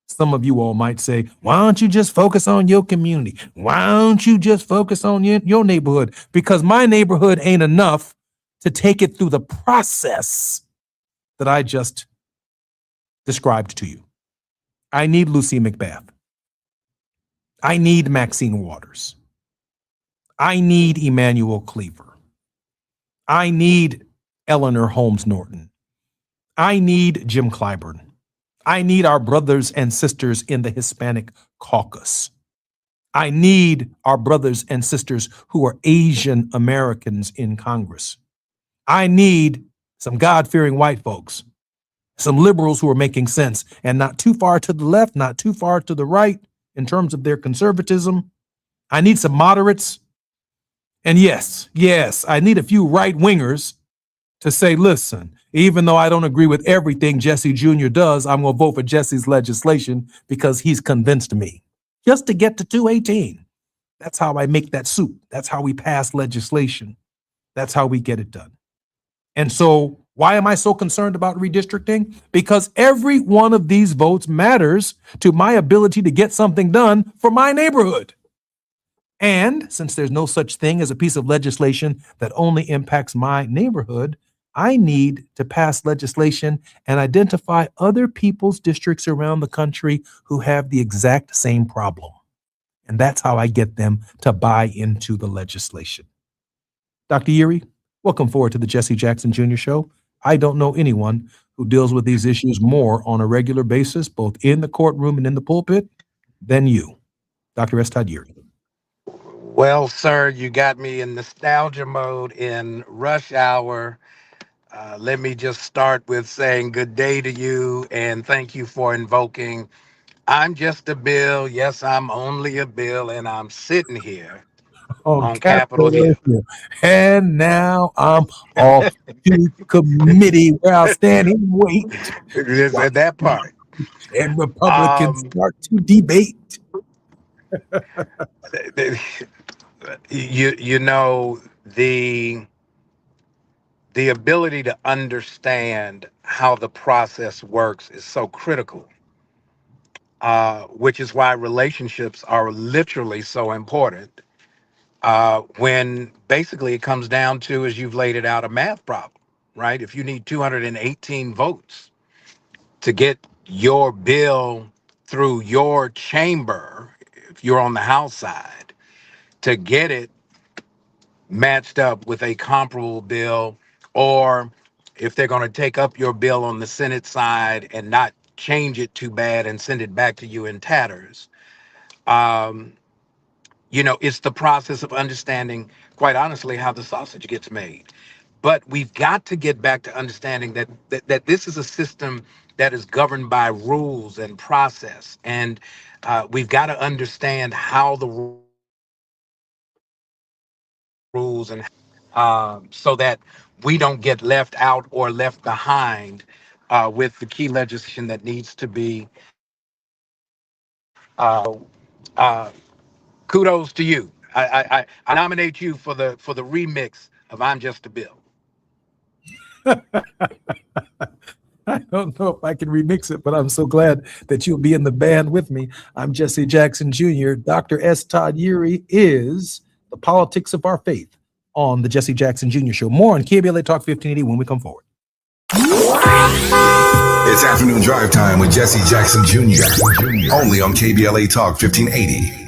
Speaker 4: Some of you all might say, why don't you just focus on your community? Why don't you just focus on your neighborhood? Because my neighborhood ain't enough to take it through the process that I just described to you. I need Lucy McBath. I need Maxine Waters. I need Emmanuel Cleaver. I need Eleanor Holmes Norton. I need Jim Clyburn. I need our brothers and sisters in the Hispanic caucus. I need our brothers and sisters who are Asian Americans in Congress. I need some God-fearing white folks, some liberals who are making sense and not too far to the left, not too far to the right in terms of their conservatism. I need some moderates. And yes, I need a few right-wingers to say, listen, even though I don't agree with everything Jesse Jr. does, I'm going to vote for Jesse's legislation because he's convinced me. Just to get to 218. That's how I make that soup. That's how we pass legislation. That's how we get it done. And so why am I so concerned about redistricting? Because every one of these votes matters to my ability to get something done for my neighborhood. And since there's no such thing as a piece of legislation that only impacts my neighborhood, I need to pass legislation and identify other people's districts around the country who have the exact same problem. And that's how I get them to buy into the legislation. Dr. Yeary, welcome forward to the Jesse Jackson Jr. Show. I don't know anyone who deals with these issues more on a regular basis, both in the courtroom and in the pulpit, than you, Dr. S. Todd Yeary.
Speaker 14: Well, sir, you got me in nostalgia mode in rush hour. Let me just start with saying good day to you and thank you for invoking. I'm just a bill. Yes, I'm only a bill, and I'm sitting here on Capitol Hill.
Speaker 4: And now I'm off to committee where I'll stand and wait.
Speaker 14: That part.
Speaker 4: And Republicans start to debate.
Speaker 14: You know, the ability to understand how the process works is so critical, which is why relationships are literally so important. when basically it comes down to, as you've laid it out, a math problem, right? If you need 218 votes to get your bill through your chamber, if you're on the House side, to get it matched up with a comparable bill, or if they're going to take up your bill on the Senate side and not change it too bad and send it back to you in tatters. It's the process of understanding, quite honestly, how the sausage gets made. But we've got to get back to understanding that this is a system that is governed by rules and process. And we've got to understand how the rules and so that we don't get left out or left behind with the key legislation that needs to be. Kudos to you. I nominate you for the remix of "I'm Just a Bill."
Speaker 4: I don't know if I can remix it, but I'm so glad that you'll be in the band with me. I'm Jesse Jackson Jr. Dr. S. Todd Eury is The Politics of Our Faith on the Jesse Jackson Jr. Show. More on KBLA Talk 1580 when we come forward.
Speaker 6: It's afternoon drive time with Jesse Jackson Jr. Only on KBLA Talk 1580.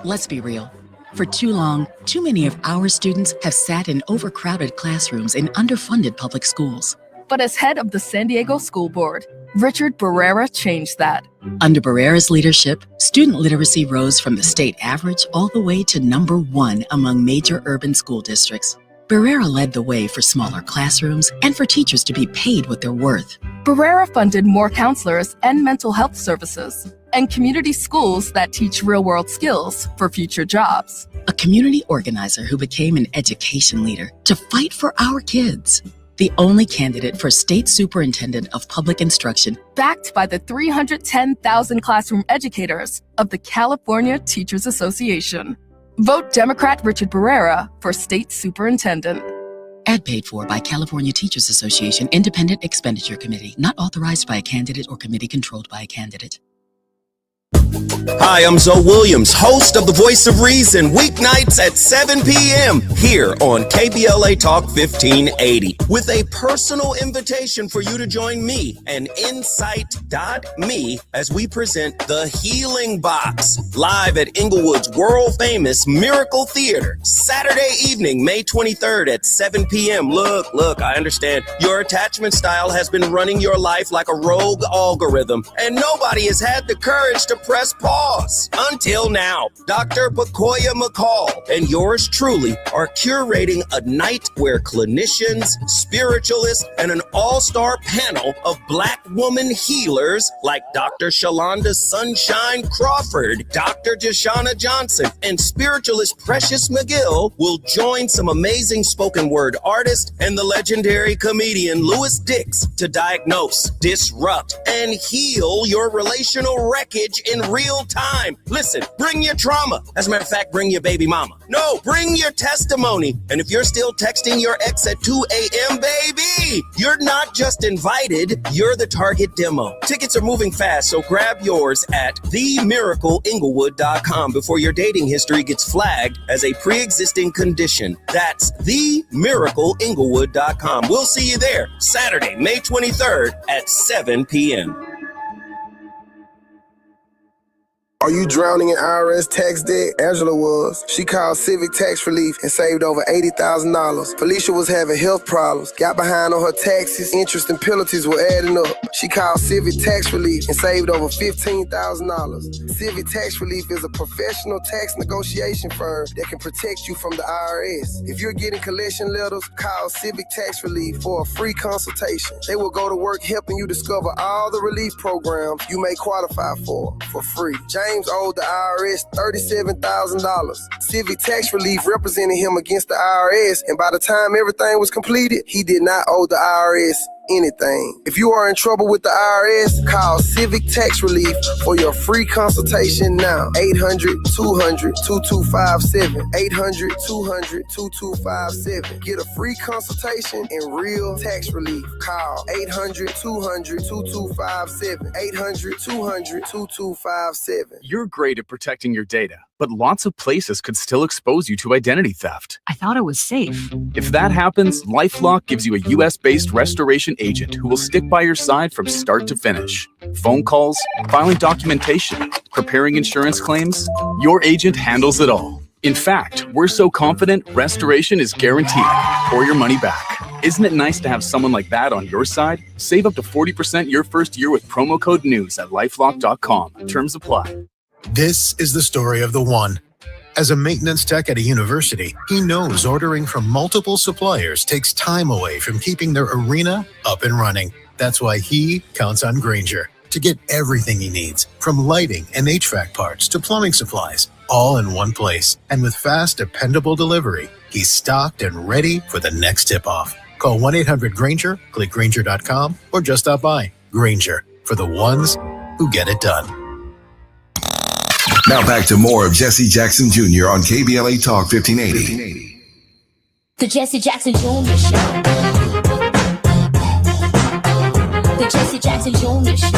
Speaker 17: Let's be real. For too long, too many of our students have sat in overcrowded classrooms in underfunded public schools.
Speaker 19: But as head of the San Diego School Board, Richard Barrera changed that.
Speaker 17: Under Barrera's leadership, student literacy rose from the state average all the way to #1 among major urban school districts. Barrera led the way for smaller classrooms and for teachers to be paid what they're worth.
Speaker 19: Barrera funded more counselors and mental health services, and community schools that teach real-world skills for future jobs.
Speaker 17: A community organizer who became an education leader to fight for our kids. The only candidate for State Superintendent of Public Instruction.
Speaker 19: Backed by the 310,000 classroom educators of the California Teachers Association. Vote Democrat Richard Barrera for State Superintendent.
Speaker 17: Ad paid for by California Teachers Association Independent Expenditure Committee, not authorized by a candidate or committee controlled by a candidate.
Speaker 2: Hi, I'm Zoe Williams, host of The Voice of Reason, weeknights at 7 p.m. here on KBLA Talk 1580, with a personal invitation for you to join me and Insight.me as we present The Healing Box, live at Inglewood's world-famous Miracle Theater, Saturday evening, May 23rd at 7 p.m. Look, I understand your attachment style has been running your life like a rogue algorithm, and nobody has had the courage to press pause. Until now, Dr. Bakoya McCall and yours truly are curating a night where clinicians, spiritualists, and an all-star panel of Black woman healers like Dr. Shalonda Sunshine Crawford, Dr. Jashana Johnson, and spiritualist Precious McGill will join some amazing spoken word artists and the legendary comedian Louis Dix to diagnose, disrupt, and heal your relational wreckage in real time. Listen, bring your trauma. As a matter of fact, bring your baby mama. No, bring your testimony. And if you're still texting your ex at 2 a.m., baby, you're not just invited, you're the target demo. Tickets are moving fast, so grab yours at themiracleinglewood.com before your dating history gets flagged as a pre-existing condition. That's themiracleinglewood.com. We'll see you there Saturday, May 23rd at 7 p.m.
Speaker 9: Are you drowning in IRS tax debt? Angela was. She called Civic Tax Relief and saved over $80,000. Felicia was having health problems, got behind on her taxes, interest and penalties were adding up. She called Civic Tax Relief and saved over $15,000. Civic Tax Relief is a professional tax negotiation firm that can protect you from the IRS. If you're getting collection letters, call Civic Tax Relief for a free consultation. They will go to work helping you discover all the relief programs you may qualify for free. James owed the IRS $37,000. Civic Tax Relief represented him against the IRS, and by the time everything was completed, he did not owe the IRS anything. If you are in trouble with the IRS, call Civic Tax Relief for your free consultation now. 800-200-2257. 800-200-2257. Get a free consultation and real tax relief. Call 800-200-2257. 800-200-2257.
Speaker 15: You're great at protecting your data, but lots of places could still expose you to identity theft.
Speaker 16: I thought it was safe.
Speaker 15: If that happens, LifeLock gives you a US-based restoration agent who will stick by your side from start to finish. Phone calls, filing documentation, preparing insurance claims, your agent handles it all. In fact, we're so confident restoration is guaranteed or your money back. Isn't it nice to have someone like that on your side? Save up to 40% your first year with promo code NEWS at lifelock.com. Terms apply.
Speaker 18: This is the story of the one. As a maintenance tech at a university, he knows ordering from multiple suppliers takes time away from keeping their arena up and running. That's why he counts on Grainger to get everything he needs, from lighting and HVAC parts to plumbing supplies, all in one place. And with fast, dependable delivery, he's stocked and ready for the next tip-off. Call 1-800-GRAINGER, click Grainger.com, or just stop by. Grainger, for the ones who get it done.
Speaker 6: Now back to more of Jesse Jackson Jr. on KBLA Talk 1580.
Speaker 3: The Jesse Jackson Jr. Show. The Jesse Jackson Jr. Show.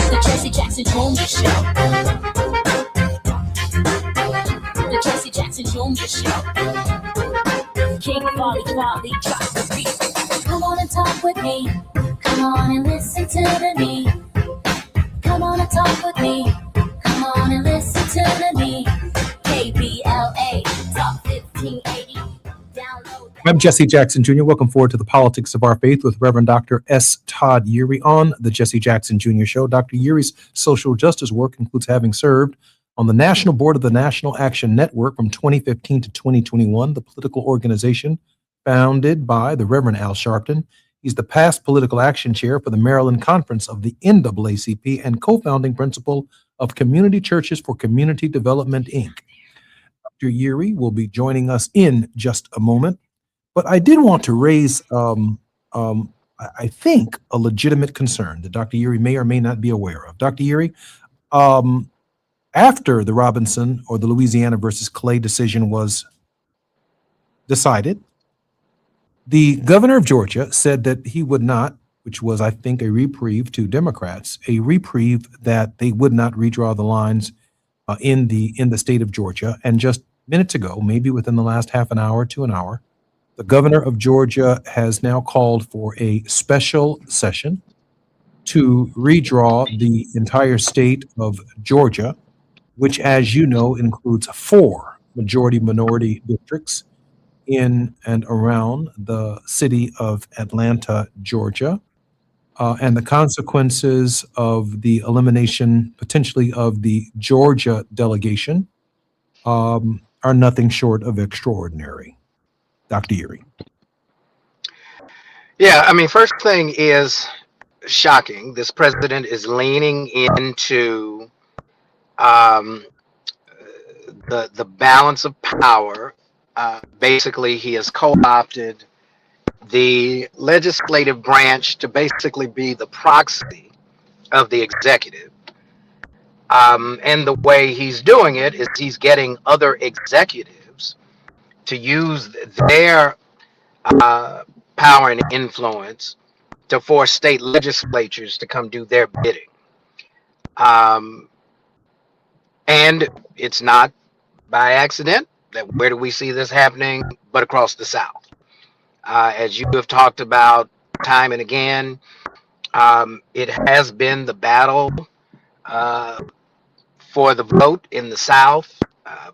Speaker 3: The Jesse Jackson Jr. Show. The Jesse Jackson Jr. Show. King Volley, drop the beat. Come on and talk with me. Come on and listen to the me. Come on and talk with me. Come on and listen to the me. KBLA Talk 1580. Download.
Speaker 4: I'm Jesse Jackson Jr. Welcome forward to the Politics of Our Faith with Reverend Dr. S. Todd Yeary on the Jesse Jackson Jr. Show. Dr. Yeary's social justice work includes having served on the National Board of the National Action Network from 2015 to 2021, the political organization founded by the Reverend Al Sharpton. He's the past political action chair for the Maryland Conference of the NAACP and co-founding principal of Community Churches for Community Development, Inc. Dr. Yeary will be joining us in just a moment, but I did want to raise, I think, a legitimate concern that Dr. Yeary may or may not be aware of. Dr. Yeary, after the Robinson or the Louisiana versus Clay decision was decided, the governor of Georgia said that he would not, which was, I think, a reprieve to Democrats, a reprieve that they would not redraw the lines in the state of Georgia. And just minutes ago, maybe within the last half an hour to an hour, the governor of Georgia has now called for a special session to redraw the entire state of Georgia, which, as you know, includes 4 majority-minority districts in and around the city of Atlanta, Georgia, and the consequences of the elimination, potentially, of the Georgia delegation are nothing short of extraordinary. Dr. Yeary.
Speaker 14: Yeah, I mean, first thing is shocking. This president is leaning into the balance of power. Basically, he has co-opted the legislative branch to basically be the proxy of the executive. And the way he's doing it is he's getting other executives to use their power and influence to force state legislatures to come do their bidding. And it's not by accident. That where do we see this happening but across the South? As you have talked about time and again, it has been the battle for the vote in the South,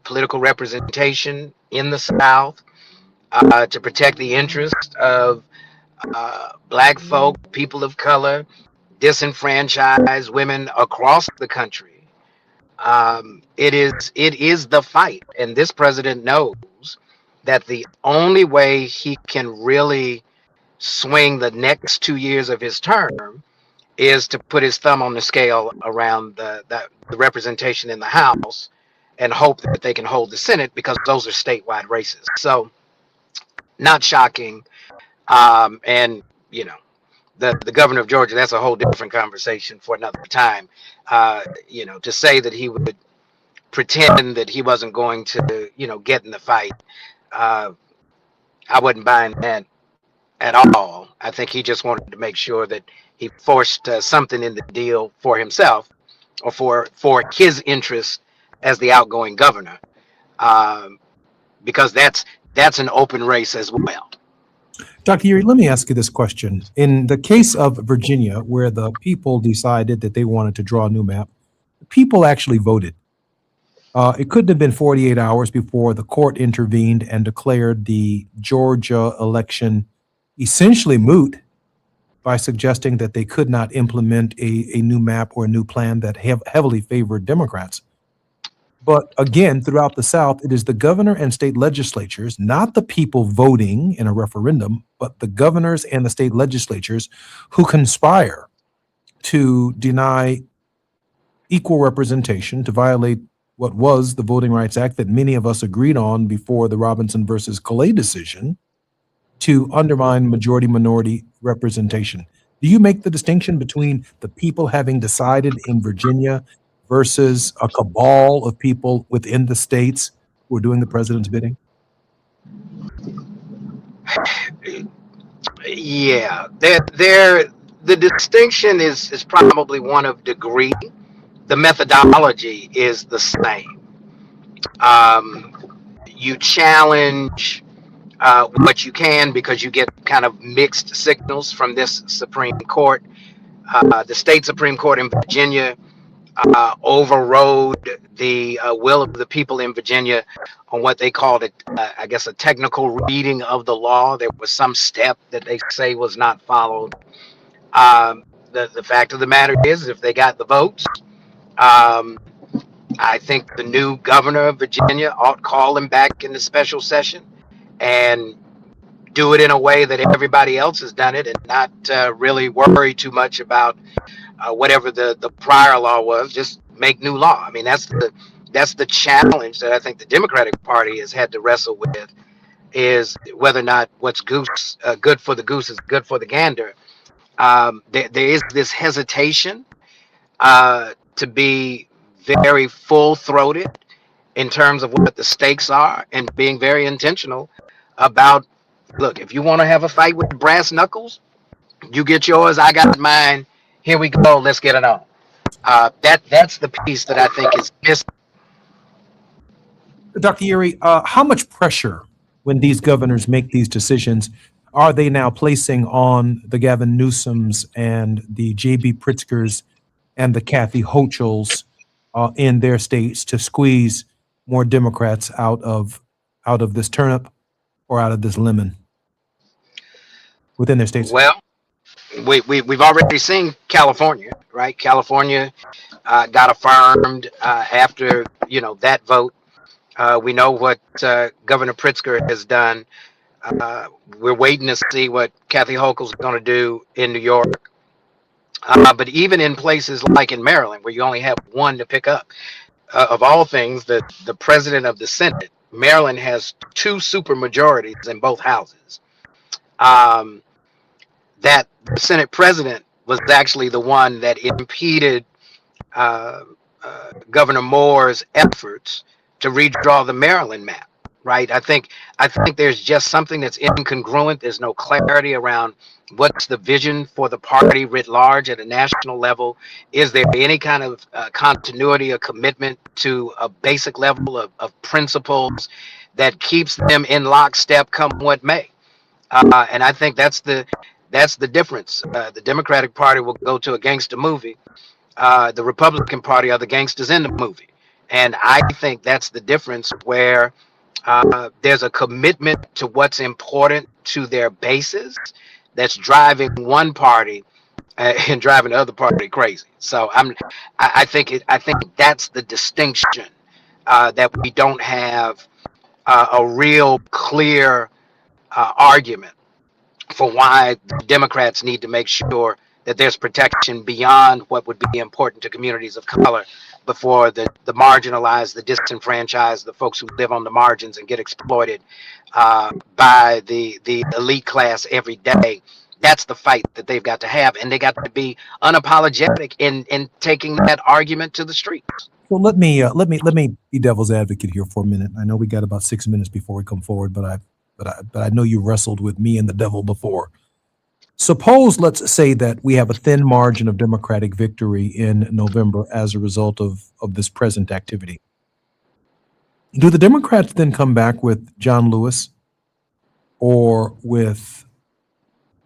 Speaker 14: political representation in the South, to protect the interest of Black folk, people of color, disenfranchised women across the country. It is the fight, and this president knows that the only way he can really swing the next 2 years of his term is to put his thumb on the scale around the representation in the House and hope that they can hold the Senate, because those are statewide races. So not shocking. And the governor of Georgia, that's a whole different conversation for another time. To say that he would pretend that he wasn't going to, get in the fight, I wasn't buying that at all. I think he just wanted to make sure that he forced something in the deal for himself, or for his interest as the outgoing governor, because that's an open race as well.
Speaker 4: Dr. Urey, let me ask you this question. In the case of Virginia, where the people decided that they wanted to draw a new map, the people actually voted. It couldn't have been 48 hours before the court intervened and declared the Georgia election essentially moot by suggesting that they could not implement a new map or a new plan that heavily favored Democrats. But again, throughout the South, it is the governor and state legislatures, not the people voting in a referendum, but the governors and the state legislatures who conspire to deny equal representation, to violate what was the Voting Rights Act that many of us agreed on before the Robinson versus Calais decision, to undermine majority-minority representation. Do you make the distinction between the people having decided in Virginia versus a cabal of people within the states who are doing the president's bidding?
Speaker 14: Yeah, the distinction is probably one of degree. The methodology is the same. You challenge what you can because you get kind of mixed signals from this Supreme Court. The state Supreme Court in Virginia overrode the will of the people in Virginia on what they called I guess, a technical reading of the law. There was some step that they say was not followed. The fact of the matter is, if they got the votes, I think the new governor of Virginia ought to call him back in the special session and do it in a way that everybody else has done it, and not really worry too much about whatever the prior law was. Just make new law. I mean, that's the challenge that I think the Democratic Party has had to wrestle with, is whether or not what's good for the goose is good for the gander. There is this hesitation to be very full-throated in terms of what the stakes are, and being very intentional about, look, if you want to have a fight with brass knuckles, you get yours, I got mine, here we go, let's get it on. That's the piece that I think is missing.
Speaker 4: Dr. Urey, how much pressure, when these governors make these decisions, are they now placing on the Gavin Newsoms and the J.B. Pritzkers and the Kathy Hochuls in their states to squeeze more Democrats out of this turnip or out of this lemon within their states?
Speaker 14: Well, we've already seen California, right? California got affirmed after that vote. We know what Governor Pritzker has done. We're waiting to see what Kathy Hochul is going to do in New York. But even in places like in Maryland, where you only have one to pick up, of all things, the president of the Senate, Maryland has 2 supermajorities in both houses. That the Senate president was actually the one that impeded Governor Moore's efforts to redraw the Maryland map. Right? I think there's just something that's incongruent. There's no clarity around what's the vision for the party writ large at a national level. Is there any kind of continuity or commitment to a basic level of principles that keeps them in lockstep come what may? And I think that's the difference. The Democratic Party will go to a gangster movie. The Republican Party are the gangsters in the movie. And I think that's the difference, where there's a commitment to what's important to their bases that's driving one party and driving the other party crazy. So I think that's the distinction, that we don't have a real clear argument for why the Democrats need to make sure that there's protection beyond what would be important to communities of color before the marginalized, the disenfranchised, the folks who live on the margins and get exploited by the elite class every day. That's the fight that they've got to have, and they got to be unapologetic in taking that argument to the streets.
Speaker 4: So let me be devil's advocate here for a minute. I know we got about 6 minutes before we come forward, but I know you wrestled with me and the devil before. Suppose, let's say that we have a thin margin of Democratic victory in November as a result of this present activity. Do the Democrats then come back with John Lewis or with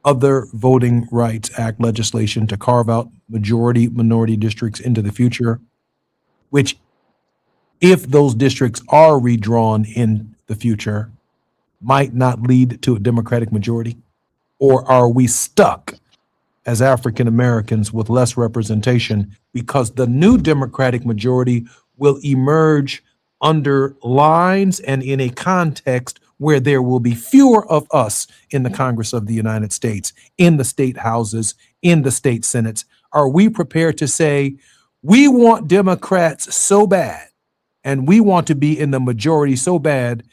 Speaker 4: other Voting Rights Act legislation to carve out majority minority districts into the future, which, if those districts are redrawn in the future, might not lead to a Democratic majority? Or are we stuck as African Americans with less representation because the new Democratic majority will emerge under lines and in a context where there will be fewer of us in the Congress of the United States, in the state houses, in the state senates? Are we prepared to say, we want Democrats so bad and we want to be in the majority so bad,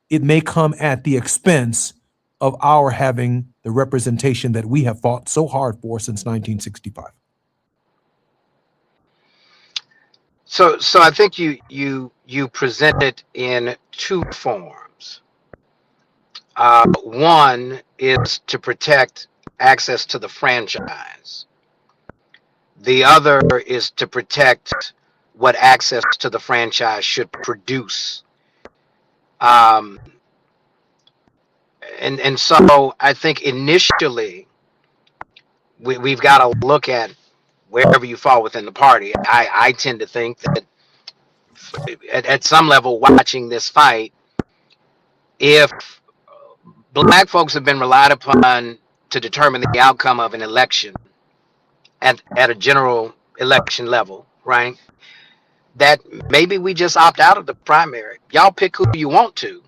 Speaker 4: it may come at the expense of our having the representation that we have fought so hard for since 1965?
Speaker 14: So I think you present it in two forms. One is to protect access to the franchise. The other is to protect what access to the franchise should produce. And so I think initially we've got to look at wherever you fall within the party. I tend to think that at some level, watching this fight, if black folks have been relied upon to determine the outcome of an election at a general election level, right, that maybe we just opt out of the primary. Y'all pick who you want to,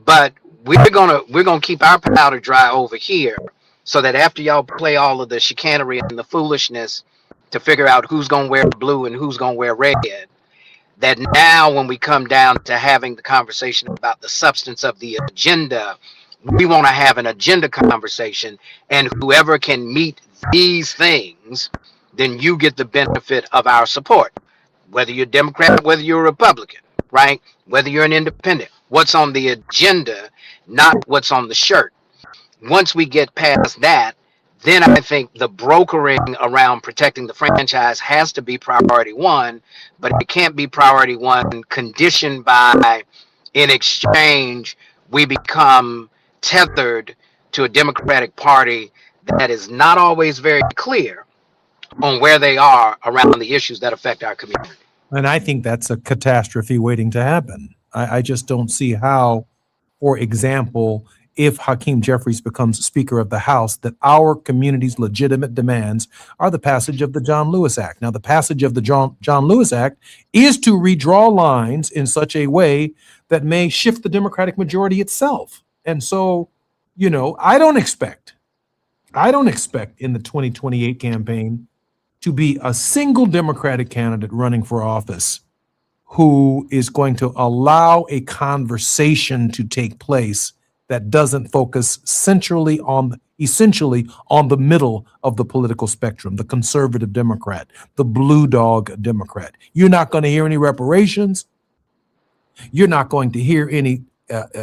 Speaker 14: but we're gonna keep our powder dry over here, so that after y'all play all of the chicanery and the foolishness to figure out who's gonna wear blue and who's gonna wear red, that now when we come down to having the conversation about the substance of the agenda, we want to have an agenda conversation, and whoever can meet these things, then you get the benefit of our support, whether you're Democrat, whether you're a Republican, right, whether you're an independent. What's on the agenda, not what's on the shirt. Once we get past that, then I think the brokering around protecting the franchise has to be priority one, but it can't be priority one conditioned by, in exchange, we become tethered to a Democratic Party that is not always very clear on where they are around the issues that affect our community.
Speaker 4: And I think that's a catastrophe waiting to happen. I just don't see how, for example, if Hakeem Jeffries becomes Speaker of the House, that our community's legitimate demands are the passage of the John Lewis Act. Now, the passage of the John Lewis Act is to redraw lines in such a way that may shift the Democratic majority itself. And so, you know, I don't expect in the 2028 campaign to be a single Democratic candidate running for office who is going to allow a conversation to take place that doesn't focus essentially on the middle of the political spectrum, the conservative Democrat, the blue dog Democrat. You're not going to hear any reparations. You're not going to hear any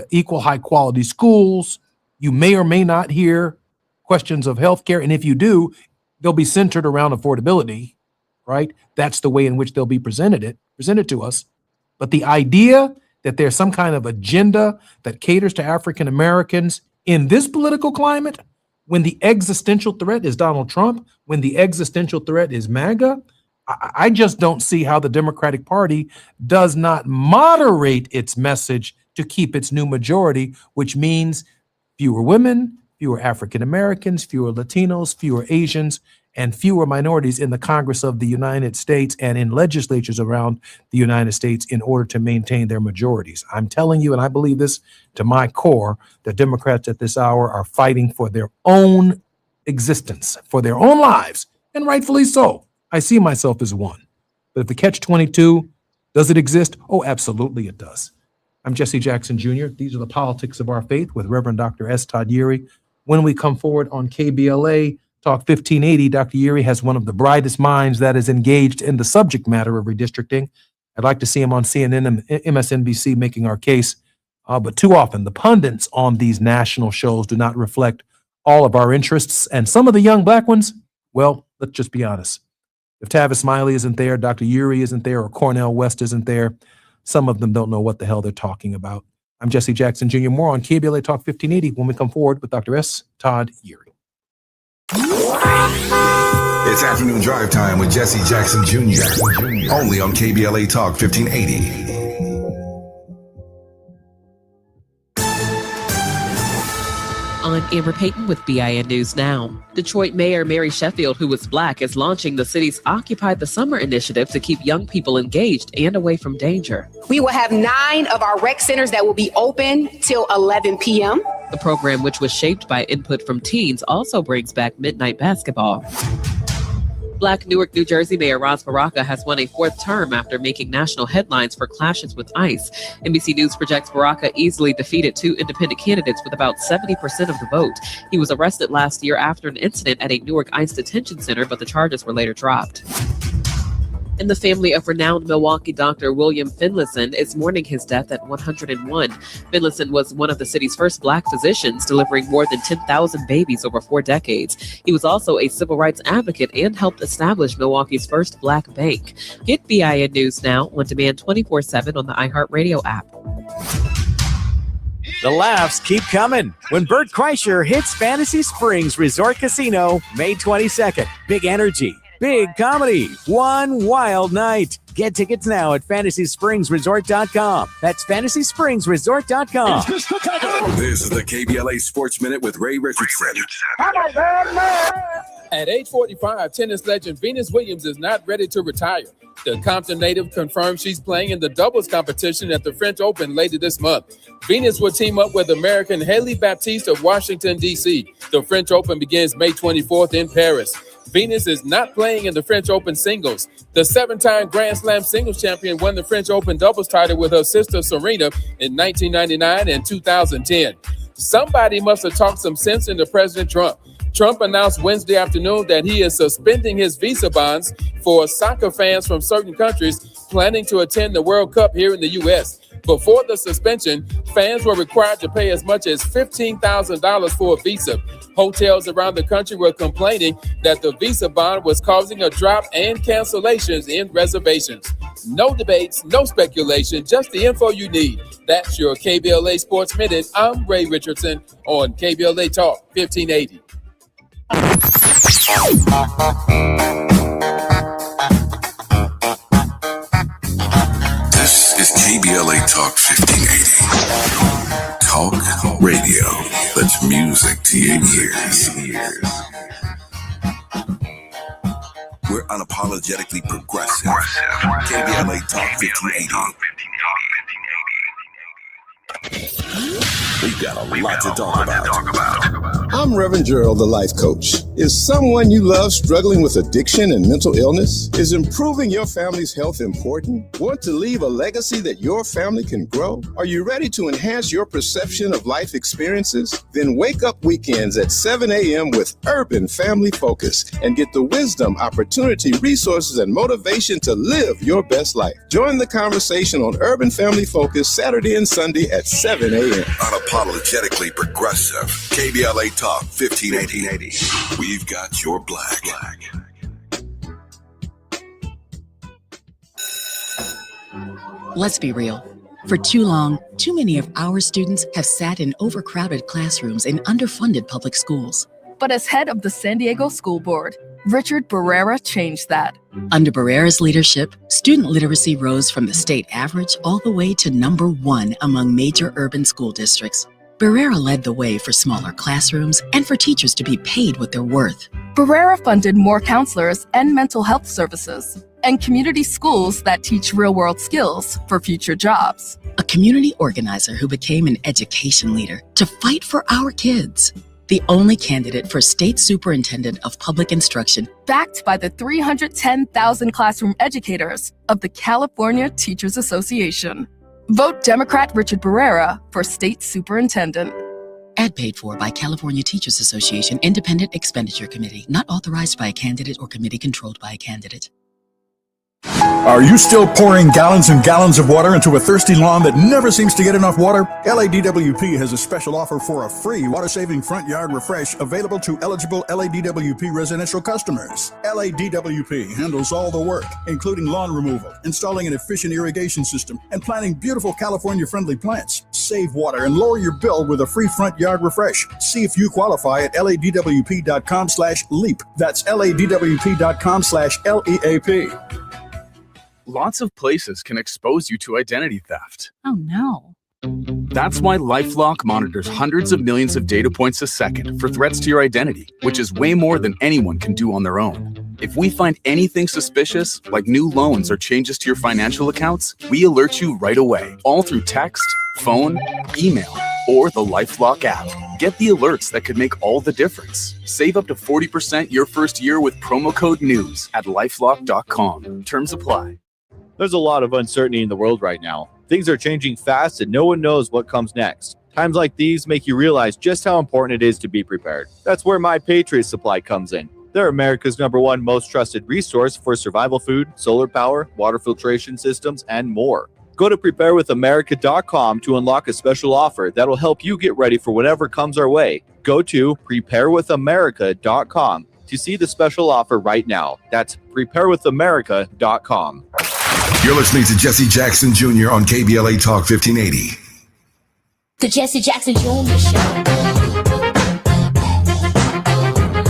Speaker 4: equal high quality schools. You may or may not hear questions of healthcare. And if you do, they'll be centered around affordability, right? That's the way in which they'll be presented to us. But the idea that there's some kind of agenda that caters to African Americans in this political climate, when the existential threat is Donald Trump, when the existential threat is MAGA, I just don't see how the Democratic Party does not moderate its message to keep its new majority, which means fewer women, fewer African Americans, fewer Latinos, fewer Asians, and fewer minorities in the Congress of the United States and in legislatures around the United States in order to maintain their majorities. I'm telling you, and I believe this to my core, that Democrats at this hour are fighting for their own existence for their own lives, and rightfully so. I see myself as one. But if the catch-22, does it exist? Oh, absolutely it does. I'm Jesse Jackson Jr. These are the politics of our faith with Reverend Dr. S. Todd Yeary. When we come forward on KBLA Talk 1580, Dr. Yeary has one of the brightest minds that is engaged in the subject matter of redistricting. I'd like to see him on CNN and MSNBC making our case. But too often, the pundits on these national shows do not reflect all of our interests. And some of the young black ones, well, let's just be honest. If Tavis Smiley isn't there, Dr. Yeary isn't there, or Cornel West isn't there, some of them don't know what the hell they're talking about. I'm Jesse Jackson Jr. More on KBLA Talk 1580 when we come forward with Dr. S. Todd Yeary.
Speaker 6: It's afternoon drive time with Jesse Jackson Jr. Only on KBLA Talk 1580.
Speaker 10: I'm Amber Payton with BIN News Now. Detroit Mayor Mary Sheffield, who is black, is launching the city's Occupy the Summer initiative to keep young people engaged and away from danger.
Speaker 16: We will have 9 of our rec centers that will be open till 11 p.m.
Speaker 10: The program, which was shaped by input from teens, also brings back midnight basketball. Black Newark, New Jersey Mayor Ras Baraka has won a 4th term after making national headlines for clashes with ICE. NBC News projects Baraka easily defeated 2 independent candidates with about 70% of the vote. He was arrested last year after an incident at a Newark ICE detention center, but the charges were later dropped. And the family of renowned Milwaukee doctor William Finlayson is mourning his death at 101. Finlayson was one of the city's first black physicians, delivering more than 10,000 babies over 4 decades. He was also a civil rights advocate and helped establish Milwaukee's first black bank. Get BIN News Now on demand 24/7 on the iHeartRadio app.
Speaker 13: The laughs keep coming when Bert Kreischer hits Fantasy Springs Resort Casino May 22nd. Big energy, big comedy, one wild night. Get tickets now at FantasySpringsResort.com. That's FantasySpringsResort.com.
Speaker 6: This is the KBLA Sports Minute with Ray Richardson.
Speaker 1: At age 45, tennis legend Venus Williams is not ready to retire. The Compton native confirms she's playing in the doubles competition at the French Open later this month. Venus will team up with American Haley Baptiste of Washington, D.C. The French Open begins May 24th in Paris. Venus is not playing in the French Open singles. The 7-time Grand Slam singles champion won the French Open doubles title with her sister Serena in 1999 and 2010. Somebody must have talked some sense into President Trump. Trump announced Wednesday afternoon that he is suspending his visa bonds for soccer fans from certain countries planning to attend the World Cup here in the U.S. Before the suspension, fans were required to pay as much as $15,000 for a visa. Hotels around the country were complaining that the visa bond was causing a drop and cancellations in reservations. No debates, no speculation, just the info you need. That's your KBLA Sports Minute. I'm Ray Richardson on KBLA Talk 1580.
Speaker 6: This is KBLA Talk 1580. Talk radio. That's music to your ears. We're unapologetically progressive. KBLA Talk 1580. We've got a lot to talk about.
Speaker 20: I'm Reverend Gerald, the life coach. Is someone you love struggling with addiction and mental illness? Is improving your family's health important? Want to leave a legacy that your family can grow? Are you ready to enhance your perception of life experiences? Then wake up weekends at 7 a.m. with Urban Family Focus and get the wisdom, opportunity, resources, and motivation to live your best life. Join the conversation on Urban Family Focus Saturday and Sunday at 7 a.m.
Speaker 6: Unapologetically progressive. KBLA Talk 1580. We've got your black.
Speaker 17: Let's be real. For too long, too many of our students have sat in overcrowded classrooms in underfunded public schools.
Speaker 19: But as head of the San Diego School Board, Richard Barrera changed that.
Speaker 17: Under Barrera's leadership, student literacy rose from the state average all the way to #1 among major urban school districts. Barrera led the way for smaller classrooms and for teachers to be paid what they're worth.
Speaker 19: Barrera funded more counselors and mental health services, and community schools that teach real-world skills for future jobs.
Speaker 17: A community organizer who became an education leader to fight for our kids. the only candidate for State Superintendent of Public Instruction.
Speaker 19: Backed by the 310,000 classroom educators of the California Teachers Association. Vote Democrat Richard Barrera for State Superintendent.
Speaker 17: Ad paid for by California Teachers Association Independent Expenditure Committee, not authorized by a candidate or committee controlled by a candidate.
Speaker 12: Are you still pouring gallons and gallons of water into a thirsty lawn that never seems to get enough water? LADWP has a special offer for a free water-saving front yard refresh available to eligible LADWP residential customers. LADWP handles all the work, including lawn removal, installing an efficient irrigation system, and planting beautiful California-friendly plants. Save water and lower your bill with a free front yard refresh. See if you qualify at LADWP.com/LEAP. That's LADWP.com/LEAP.
Speaker 15: Lots of places can expose you to identity theft.
Speaker 8: Oh no.
Speaker 15: That's why LifeLock monitors hundreds of millions of data points a second for threats to your identity, which is way more than anyone can do on their own. If we find anything suspicious, like new loans or changes to your financial accounts, we alert you right away, all through text, phone, email, or the LifeLock app. Get the alerts that could make all the difference. Save up to 40% your first year with promo code NEWS at LifeLock.com. Terms apply.
Speaker 21: There's a lot of uncertainty in the world right now. Things are changing fast and no one knows what comes next. Times like these make you realize just how important it is to be prepared. That's where My Patriot Supply comes in. They're America's #1 most trusted resource for survival food, solar power, water filtration systems, and more. Go to preparewithamerica.com to unlock a special offer that'll help you get ready for whatever comes our way. Go to preparewithamerica.com to see the special offer right now. That's preparewithamerica.com.
Speaker 6: You're listening to Jesse Jackson Jr. on KBLA Talk 1580.
Speaker 3: The Jesse Jackson Jr. Show.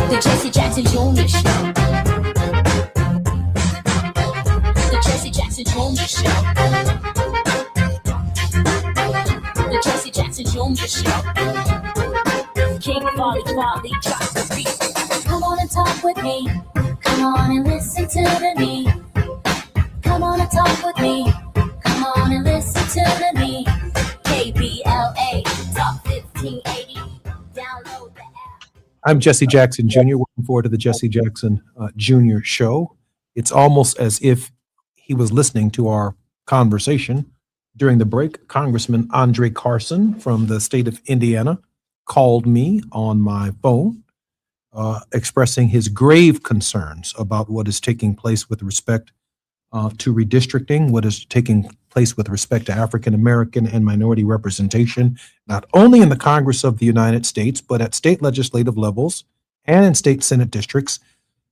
Speaker 3: The Jesse Jackson Jr. Show. The Jesse Jackson Jr. Show. The Jesse Jackson Jr. Show. King Volley drops the beat. Come on and talk with me. Come on and listen to the me. Come on and talk with me. Come on and listen to the me. KBLA Talk 1580. Download the app.
Speaker 4: I'm Jesse Jackson Jr. Looking forward to the Jesse Jackson Jr. show. It's almost as if he was listening to our conversation during the break. Congressman Andre Carson from the state of Indiana called me on my phone, expressing his grave concerns about what is taking place with respect to redistricting, what is taking place with respect to African American and minority representation, not only in the Congress of the United States, but at state legislative levels and in state Senate districts.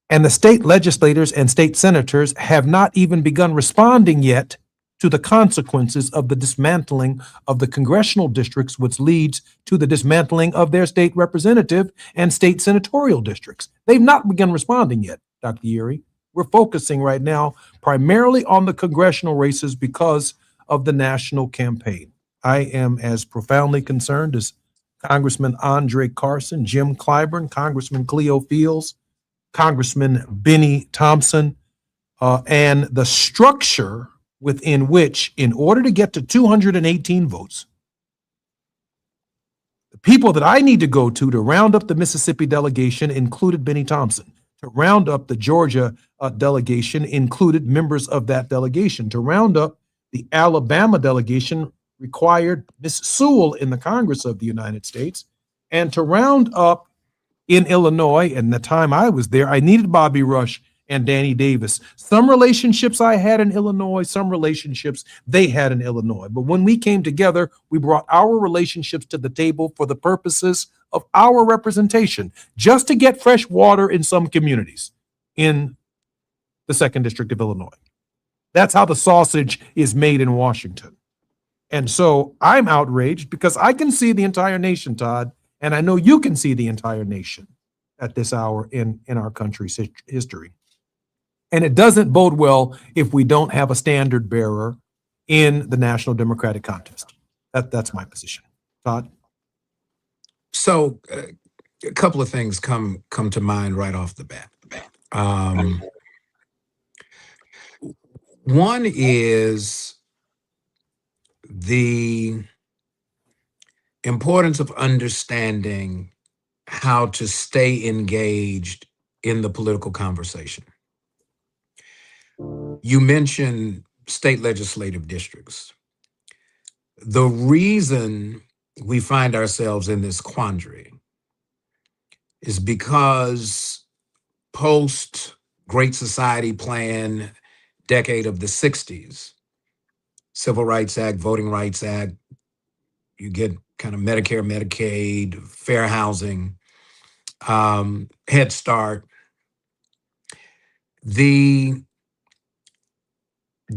Speaker 4: And the state legislators and state senators have not even begun responding yet to the consequences of the dismantling of the congressional districts, which leads to the dismantling of their state representative and state senatorial districts. They've not begun responding yet, Dr. Yuri. We're focusing right now primarily on the congressional races because of the national campaign. I am as profoundly concerned as Congressman Andre Carson, Jim Clyburn, Congressman Cleo Fields, Congressman Benny Thompson, and the structure within which, in order to get to 218 votes, the people that I need to go to round up the Mississippi delegation included Benny Thompson. To round up the Georgia delegation included members of that delegation. To round up the Alabama delegation required Miss Sewell in the Congress of the United States. And to round up in Illinois, and the time I was there, I needed Bobby Rush and Danny Davis. Some relationships I had in Illinois, some relationships they had in Illinois. But when we came together, we brought our relationships to the table for the purposes of our representation, just to get fresh water in some communities in the 2nd District of Illinois. That's how the sausage is made in Washington. And so I'm outraged because I can see the entire nation, Todd, and I know you can see the entire nation at this hour in our country's history. And it doesn't bode well if we don't have a standard bearer in the national Democratic contest. That's my position. Todd?
Speaker 14: So a couple of things come to mind right off the bat. One is the importance of understanding how to stay engaged in the political conversation. You mentioned state legislative districts. The reason we find ourselves in this quandary is because post Great Society Plan, decade of the 60s, Civil Rights Act, Voting Rights Act, you get kind of Medicare, Medicaid, fair housing, Head Start. The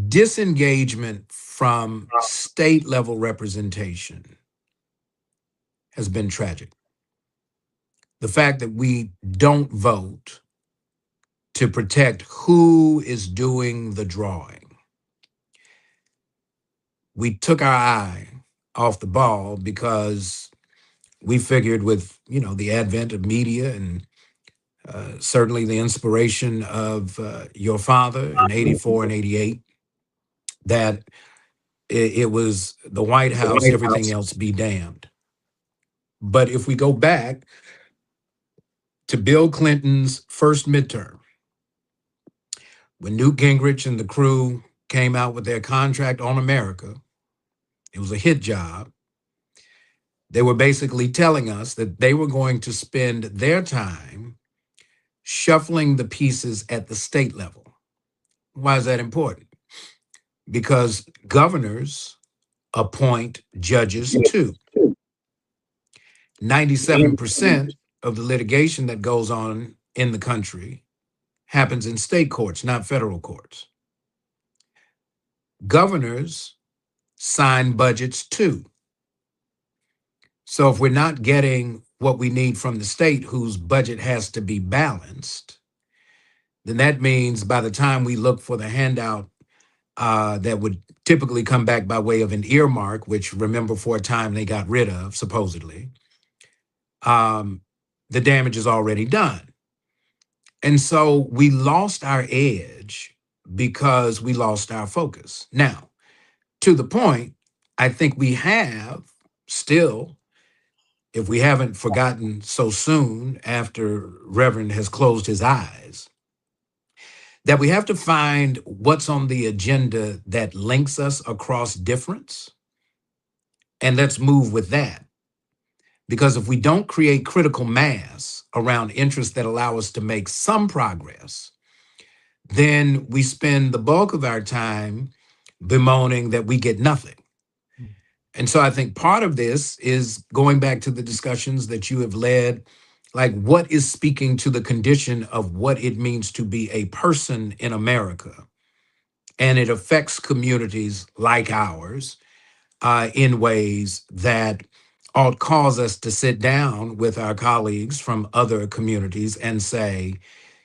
Speaker 14: disengagement from state level representation has been tragic. The fact that we don't vote to protect who is doing the drawing. We took our eye off the ball because we figured with, the advent of media and certainly the inspiration of your father in 84 and 88, that it was the White House, everything else be damned. But if we go back to Bill Clinton's first midterm, when Newt Gingrich and the crew came out with their contract on America, it was a hit job. They were basically telling us that they were going to spend their time shuffling the pieces at the state level. Why is that important? Because governors appoint judges too. 97% of the litigation that goes on in the country happens in state courts, not federal courts. Governors sign budgets too. So if we're not getting what we need from the state, whose budget has to be balanced, then that means by the time we look for the handout that would typically come back by way of an earmark, which remember for a time they got rid of, supposedly, the damage is already done. And so we lost our edge because we lost our focus. Now, to the point, I think we have still, if we haven't forgotten so soon after Reverend has closed his eyes, that we have to find what's on the agenda that links us across difference, and let's move with that. Because if we don't create critical mass around interests that allow us to make some progress, then we spend the bulk of our time bemoaning that we get nothing. And so I think part of this is going back to the discussions that you have led, like what is speaking to the condition of what it means to be a person in America. And it affects communities like ours in ways that ought cause us to sit down with our colleagues from other communities and say,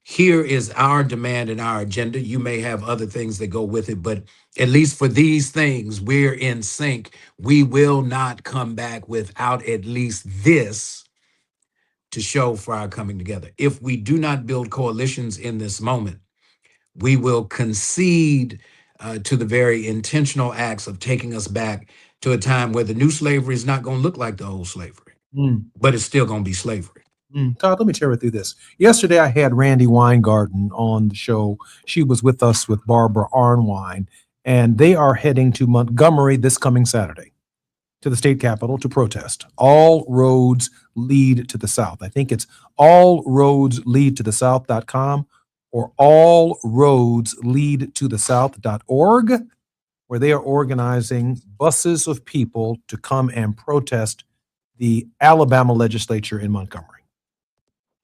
Speaker 14: here is our demand and our agenda. You may have other things that go with it, but at least for these things, we're in sync. We will not come back without at least this to show for our coming together. If we do not build coalitions in this moment, we will concede to the very intentional acts of taking us back to a time where the new slavery is not going to look like the old slavery, but it's still going to be slavery.
Speaker 4: Todd, let me tear it through this. Yesterday, I had Randy Weingarten on the show. She was with us with Barbara Arnwine, and they are heading to Montgomery this coming Saturday to the state capitol to protest. All roads lead to the South. I think it's allroadsleadtothesouth.com or allroadsleadtothesouth.org, where they are organizing buses of people to come and protest the Alabama legislature in Montgomery.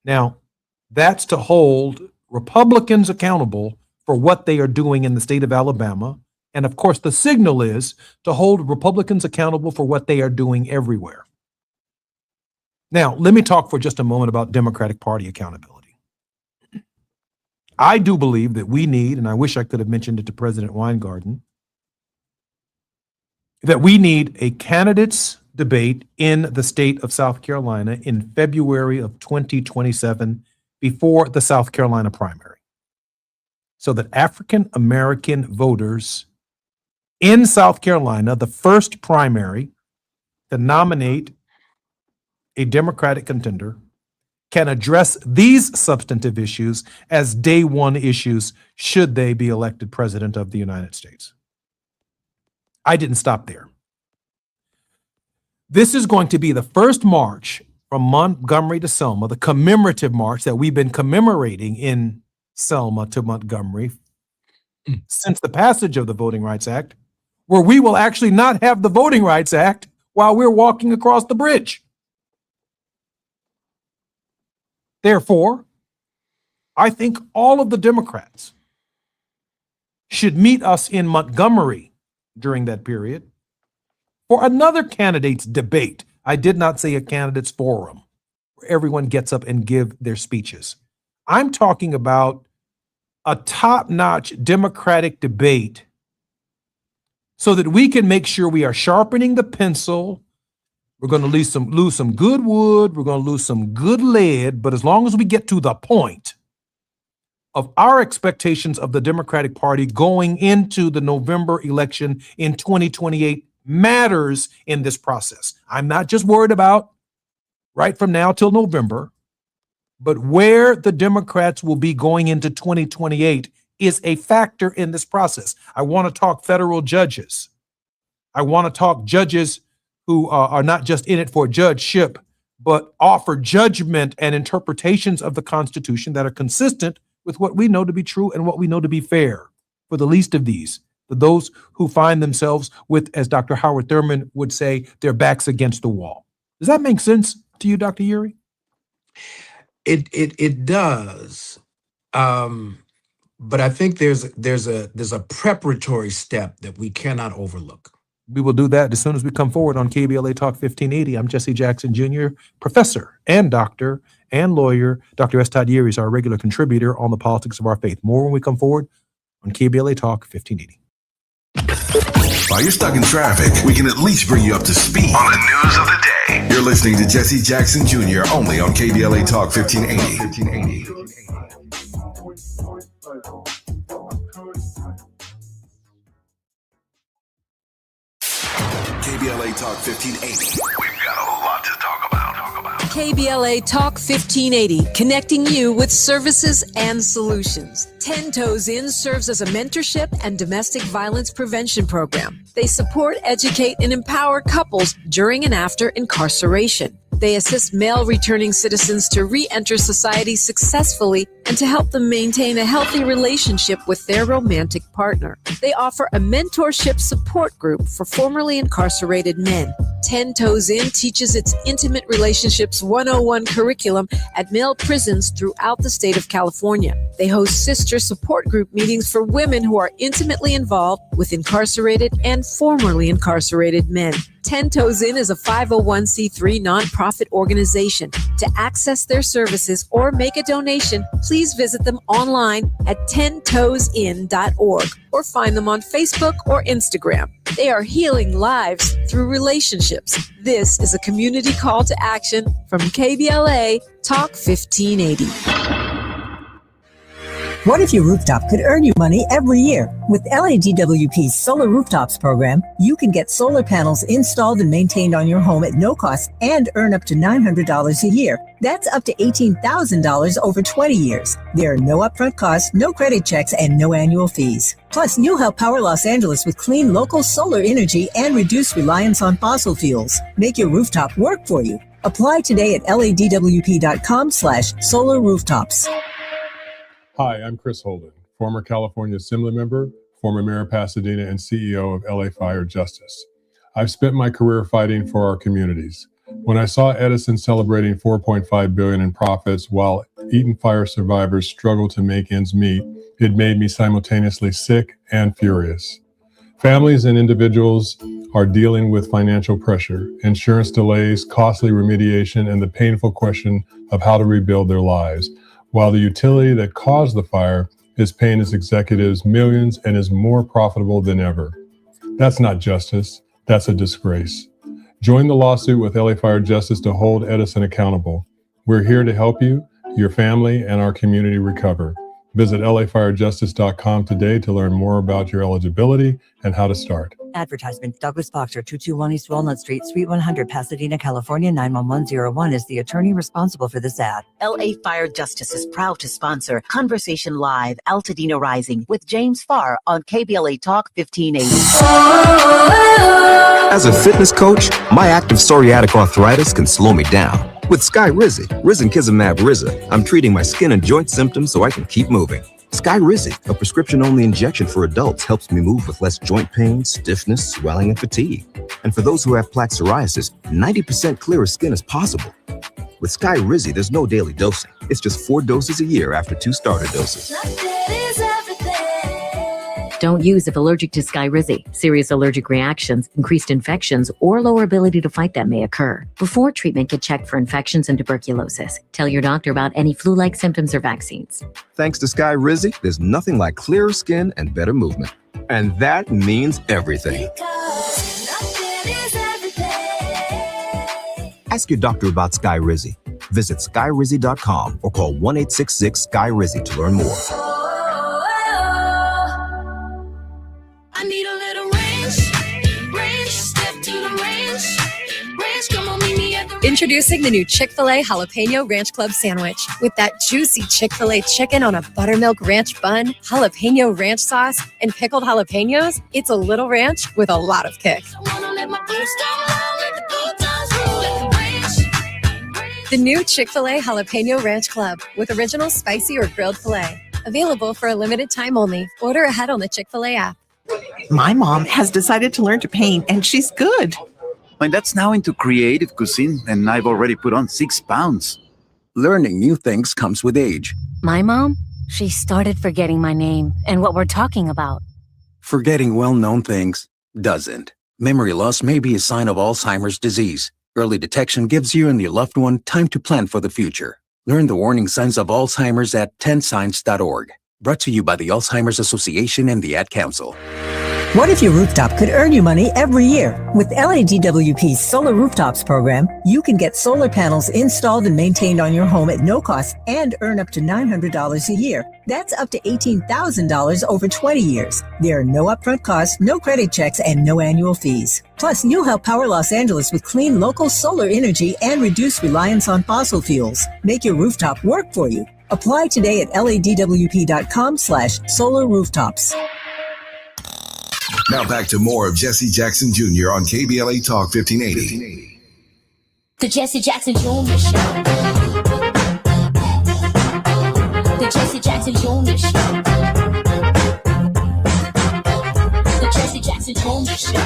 Speaker 4: Now, that's to hold Republicans accountable for what they are doing in the state of Alabama. And of course, the signal is to hold Republicans accountable for what they are doing everywhere. Now, let me talk for just a moment about Democratic Party accountability. I do believe that we need, and I wish I could have mentioned it to President Weingarten, that we need a candidates debate in the state of South Carolina in February of 2027 before the South Carolina primary, so that African American voters in South Carolina, the first primary to nominate a Democratic contender, can address these substantive issues as day one issues should they be elected president of the United States. I didn't stop there. This is going to be the first march from Montgomery to Selma, the commemorative march that we've been commemorating in Selma to Montgomery since the passage of the Voting Rights Act, where we will actually not have the Voting Rights Act while we're walking across the bridge. Therefore, I think all of the Democrats should meet us in Montgomery during that period for another candidates debate. I did not say a candidates forum where everyone gets up and give their speeches. I'm talking about a top-notch Democratic debate so that we can make sure we are sharpening the pencil. We're going to lose some good wood. We're going to lose some good lead. But as long as we get to the point of our expectations of the Democratic Party going into the November election in 2028 matters in this process. I'm not just worried about right from now till November, but where the Democrats will be going into 2028 is a factor in this process. I want to talk federal judges. I want to talk judges who are not just in it for judgeship, but offer judgment and interpretations of the Constitution that are consistent with what we know to be true and what we know to be fair. For the least of these, for those who find themselves with, as Dr. Howard Thurman would say, their backs against the wall. Does that make sense to you, Dr. Uri?
Speaker 14: It does. But I think there's a preparatory step that we cannot overlook.
Speaker 4: We will do that as soon as we come forward on KBLA Talk 1580. I'm Jesse Jackson Jr., professor and doctor and lawyer. Dr. S. Todd Uri is our regular contributor on the politics of our faith. More when we come forward on KBLA Talk 1580.
Speaker 6: While you're stuck in traffic, we can at least bring you up to speed on the news of the day. You're listening to Jesse Jackson Jr. only on KBLA Talk 1580. KBLA Talk 1580. We've got a lot to talk about.
Speaker 7: KBLA Talk 1580, connecting you with services and solutions. 10 Toes In serves as a mentorship and domestic violence prevention program. They support, educate, and empower couples during and after incarceration. They assist male returning citizens to re-enter society successfully and to help them maintain a healthy relationship with their romantic partner. They offer a mentorship support group for formerly incarcerated men. 10 Toes In teaches its Intimate Relationships 101 curriculum at male prisons throughout the state of California. They host sister support group meetings for women who are intimately involved with incarcerated and formerly incarcerated men. 10 Toes In is a 501c3 nonprofit organization. To access their services or make a donation, please visit them online at 10toesin.org or find them on Facebook or Instagram. They are healing lives through relationships. This is a community call to action from KBLA Talk 1580.
Speaker 22: What if your rooftop could earn you money every year? With LADWP's Solar Rooftops program, you can get solar panels installed and maintained on your home at no cost and earn up to $900 a year. That's up to $18,000 over 20 years. There are no upfront costs, no credit checks, and no annual fees. Plus, you'll help power Los Angeles with clean local solar energy and reduce reliance on fossil fuels. Make your rooftop work for you. Apply today at ladwp.com/solar rooftops.
Speaker 23: Hi, I'm Chris Holden, former California Assembly member, former mayor of Pasadena, and CEO of LA Fire Justice. I've spent my career fighting for our communities. When I saw Edison celebrating $4.5 billion in profits while Eaton Fire survivors struggled to make ends meet, it made me simultaneously sick and furious. Families and individuals are dealing with financial pressure, insurance delays, costly remediation, and the painful question of how to rebuild their lives, while the utility that caused the fire is paying its executives millions and is more profitable than ever. That's not justice, that's a disgrace. Join the lawsuit with LA Fire Justice to hold Edison accountable. We're here to help you, your family, and our community recover. Visit lafirejustice.com today to learn more about your eligibility and how to start.
Speaker 2: Advertisement, Douglas Boxer, 221 East Walnut Street, Suite 100, Pasadena, California, 91101 is the attorney responsible for this ad.
Speaker 5: LA Fire Justice is proud to sponsor Conversation Live, Altadena Rising with James Farr on KBLA Talk 1580.
Speaker 11: As a fitness coach, my active psoriatic arthritis can slow me down. With Skyrizi, Risankizumab Riza, I'm treating my skin and joint symptoms so I can keep moving. Skyrizi, a prescription-only injection for adults, helps me move with less joint pain, stiffness, swelling, and fatigue. And for those who have plaque psoriasis, 90% clearer skin is possible. With Skyrizi, there's no daily dosing. It's just 4 doses a year after 2 starter doses.
Speaker 24: Don't use if allergic to Skyrizi. Serious allergic reactions, increased infections, or lower ability to fight them may occur. Before treatment, get checked for infections and tuberculosis. Tell your doctor about any flu-like symptoms or vaccines.
Speaker 11: Thanks to Skyrizi, there's nothing like clearer skin and better movement. And that means everything. Ask your doctor about Skyrizi. Visit skyrizi.com or call 1-866-SKY-RIZI to learn more.
Speaker 3: I need a little range, step to the range, come on, meet me at the
Speaker 25: Introducing the new Chick-fil-A Jalapeno Ranch Club sandwich. With that juicy Chick-fil-A chicken on a buttermilk ranch bun, jalapeno ranch sauce, and pickled jalapenos, it's a little ranch with a lot of kick. The new Chick-fil-A Jalapeno Ranch Club with original spicy or grilled filet. Available for a limited time only. Order ahead on the Chick-fil-A app.
Speaker 26: My mom has decided to learn to paint, and she's good.
Speaker 27: My dad's now into creative cuisine, and I've already put on 6 pounds.
Speaker 11: Learning new things comes with age.
Speaker 28: My mom, she started forgetting my name and what we're talking about.
Speaker 11: Forgetting well-known things doesn't. Memory loss may be a sign of Alzheimer's disease. Early detection gives you and your loved one time to plan for the future. Learn the warning signs of Alzheimer's at 10signs.org. Brought to you by the Alzheimer's Association and the Ad Council.
Speaker 22: What if your rooftop could earn you money every year? With LADWP's Solar Rooftops program, you can get solar panels installed and maintained on your home at no cost and earn up to $900 a year. That's up to $18,000 over 20 years. There are no upfront costs, no credit checks, and no annual fees. Plus, you'll help power Los Angeles with clean local solar energy and reduce reliance on fossil fuels. Make your rooftop work for you. Apply today at ladwp.com/solar rooftops.
Speaker 6: Now back to more of Jesse Jackson Jr. on KBLA Talk 1580.
Speaker 3: The Jesse Jackson Jr. Show. The Jesse Jackson Jr. Show. The Jesse Jackson Jr. Show.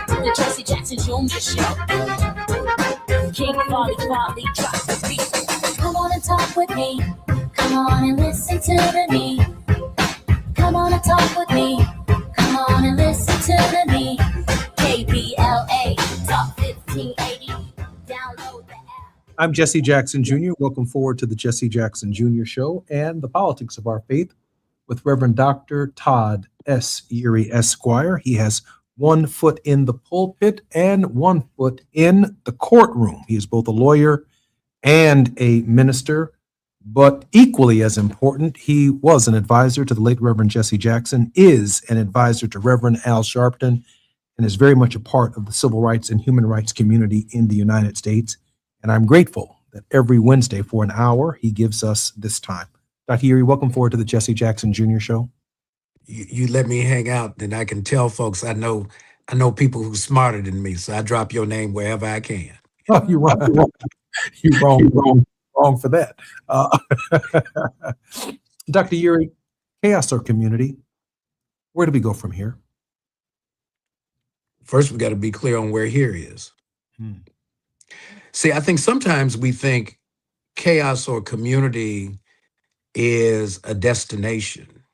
Speaker 3: The Jesse Jackson Jr. Show. King Volley, drop the beat. Come on and talk with me. Come on and listen to me. Come on and talk with me. Come on and listen to me. KBLA Talk 1580. Download the app.
Speaker 4: I'm Jesse Jackson Jr. Welcome forward to the Jesse Jackson Jr. Show and the politics of our faith with Reverend Dr. Todd S. Erie Esquire. He has 1 foot in the pulpit and 1 foot in the courtroom. He is both a lawyer and a minister. But equally as important, he was an advisor to the late Reverend Jesse Jackson, is an advisor to Reverend Al Sharpton, and is very much a part of the civil rights and human rights community in the United States. And I'm grateful that every Wednesday for an hour, he gives us this time. Dr. Erie, welcome forward to the Jesse Jackson Jr. Show.
Speaker 14: You let me hang out, then I can tell folks I know people who's smarter than me, so I drop your name wherever I can.
Speaker 4: Oh, you're wrong. You're wrong for that. Dr. Erie, chaos or community? Where do we go from here?
Speaker 14: First, we got to be clear on where here is. See, I think sometimes we think chaos or community is a destination.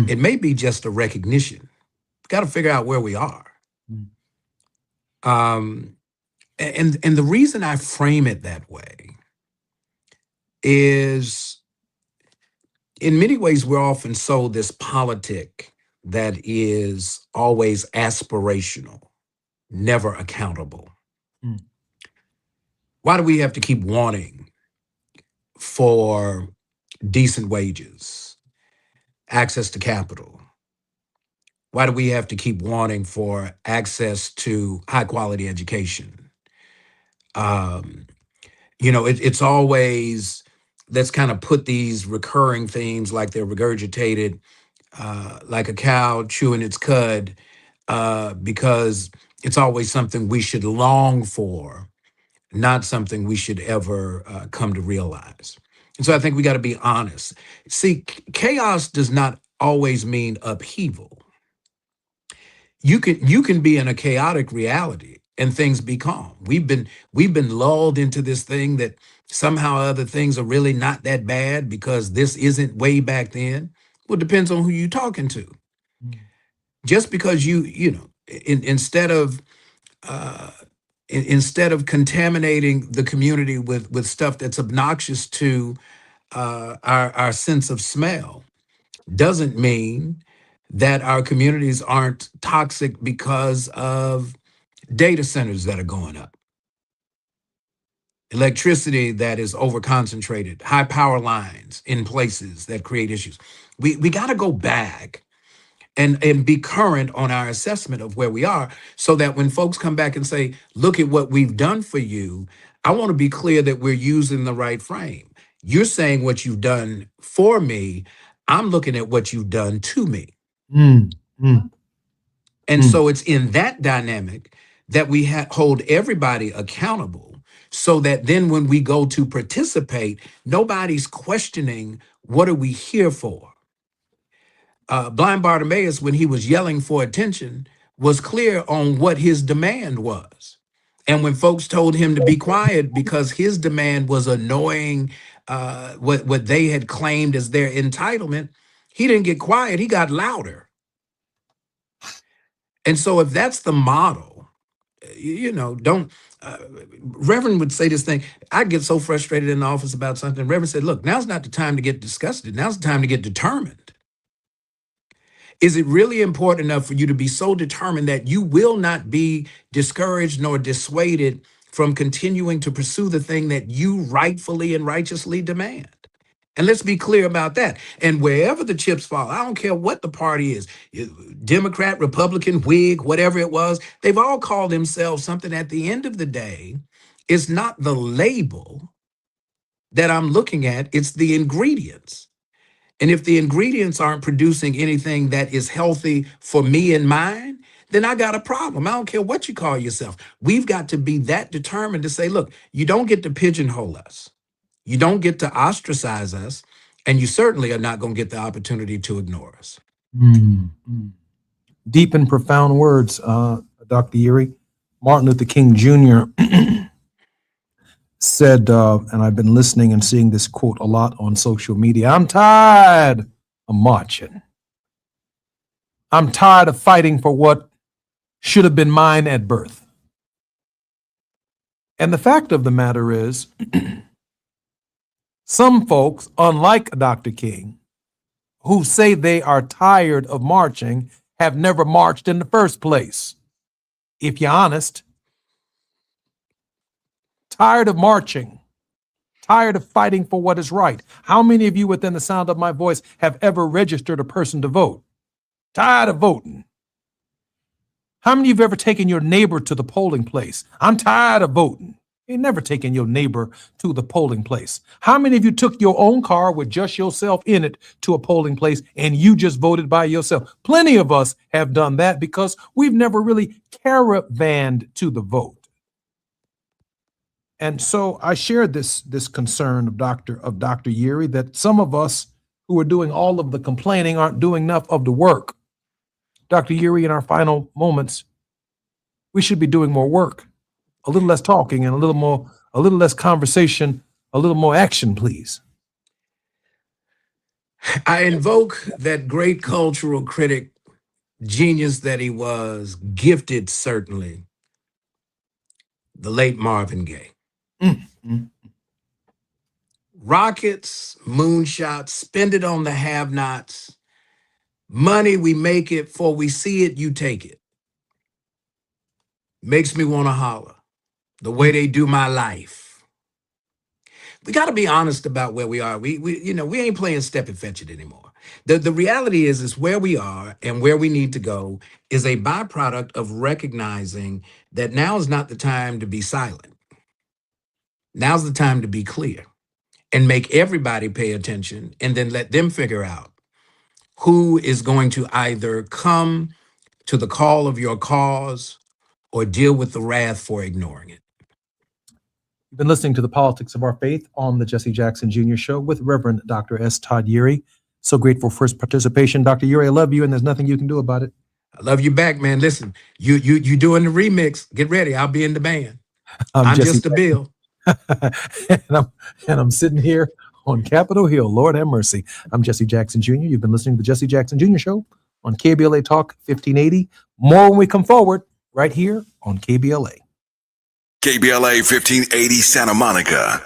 Speaker 14: It may be just a recognition. Got to figure out where we are. And the reason I frame it that way is, in many ways, we're often sold this politic that is always aspirational, never accountable. Why do we have to keep wanting for decent wages, access to capital, Why do we have to keep wanting for access to high quality education? It's always, let's kind of put these recurring themes like they're regurgitated, like a cow chewing its cud, because it's always something we should long for, not something we should ever come to realize. And so I think we got to be honest. See, chaos does not always mean upheaval. You can be in a chaotic reality and things be calm. We've been lulled into this thing that somehow other things are really not that bad because this isn't way back then. Well, it depends on who you're talking to. Just because instead of contaminating the community with stuff that's obnoxious to our sense of smell, doesn't mean that our communities aren't toxic because of data centers that are going up, electricity that is overconcentrated, high power lines in places that create issues. We got to go back and be current on our assessment of where we are, so that when folks come back and say, look at what we've done for you, I want to be clear that we're using the right frame. You're saying what you've done for me. I'm looking at what you've done to me. And so it's in that dynamic that we hold everybody accountable, so that then when we go to participate, nobody's questioning, what are we here for? Blind Bartimaeus, when he was yelling for attention, was clear on what his demand was. And when folks told him to be quiet because his demand was annoying what they had claimed as their entitlement, he didn't get quiet, he got louder. And so if that's the model, don't, Reverend would say this thing, I get so frustrated in the office about something. Reverend said, look, now's not the time to get disgusted. Now's the time to get determined. Is it really important enough for you to be so determined that you will not be discouraged nor dissuaded from continuing to pursue the thing that you rightfully and righteously demand? And let's be clear about that. And wherever the chips fall, I don't care what the party is, Democrat, Republican, Whig, whatever it was, they've all called themselves something. At the end of the day, it's not the label that I'm looking at, it's the ingredients. And if the ingredients aren't producing anything that is healthy for me and mine, then I got a problem. I don't care what you call yourself. We've got to be that determined to say, look, you don't get to pigeonhole us. You don't get to ostracize us, and you certainly are not going to get the opportunity to ignore us.
Speaker 4: Deep and profound words, Dr. Yeary. Martin Luther King Jr. said, and I've been listening and seeing this quote a lot on social media, I'm tired of marching. I'm tired of fighting for what should have been mine at birth. And the fact of the matter is, some folks, unlike Dr. King, who say they are tired of marching, have never marched in the first place. If you're honest, tired of marching, tired of fighting for what is right. How many of you within the sound of my voice have ever registered a person to vote? Tired of voting. How many of you have ever taken your neighbor to the polling place? I'm tired of voting. You've never taken your neighbor to the polling place. How many of you took your own car with just yourself in it to a polling place and you just voted by yourself? Plenty of us have done that because we've never really caravanned to the vote. And so I shared this concern of Dr. Yeary that some of us who are doing all of the complaining aren't doing enough of the work. Dr. Yeary, in our final moments, we should be doing more work. A little less talking and a little less conversation, a little more action, please.
Speaker 14: I invoke that great cultural critic, genius that he was, gifted certainly, the late Marvin Gaye. Rockets, moonshots, spend it on the have-nots. Money, we make it, for we see it, you take it. Makes me want to holler. The way they do my life. We got to be honest about where we are. We ain't playing step and fetch it anymore. The reality is where we are and where we need to go is a byproduct of recognizing that now is not the time to be silent. Now's the time to be clear and make everybody pay attention, and then let them figure out who is going to either come to the call of your cause or deal with the wrath for ignoring it.
Speaker 4: You've been listening to The Politics of Our Faith on the Jesse Jackson Jr. Show with Reverend Dr. S. Todd Urey. So grateful for his participation. Dr. Urey, I love you, and there's nothing you can do about it.
Speaker 14: I love you back, man. Listen, you doing the remix. Get ready. I'll be in the band. I'm
Speaker 4: Jesse
Speaker 14: just a bill.
Speaker 4: and I'm sitting here on Capitol Hill. Lord have mercy. I'm Jesse Jackson Jr. You've been listening to the Jesse Jackson Jr. Show on KBLA Talk 1580. More when we come forward right here on KBLA.
Speaker 6: KBLA 1580 Santa Monica.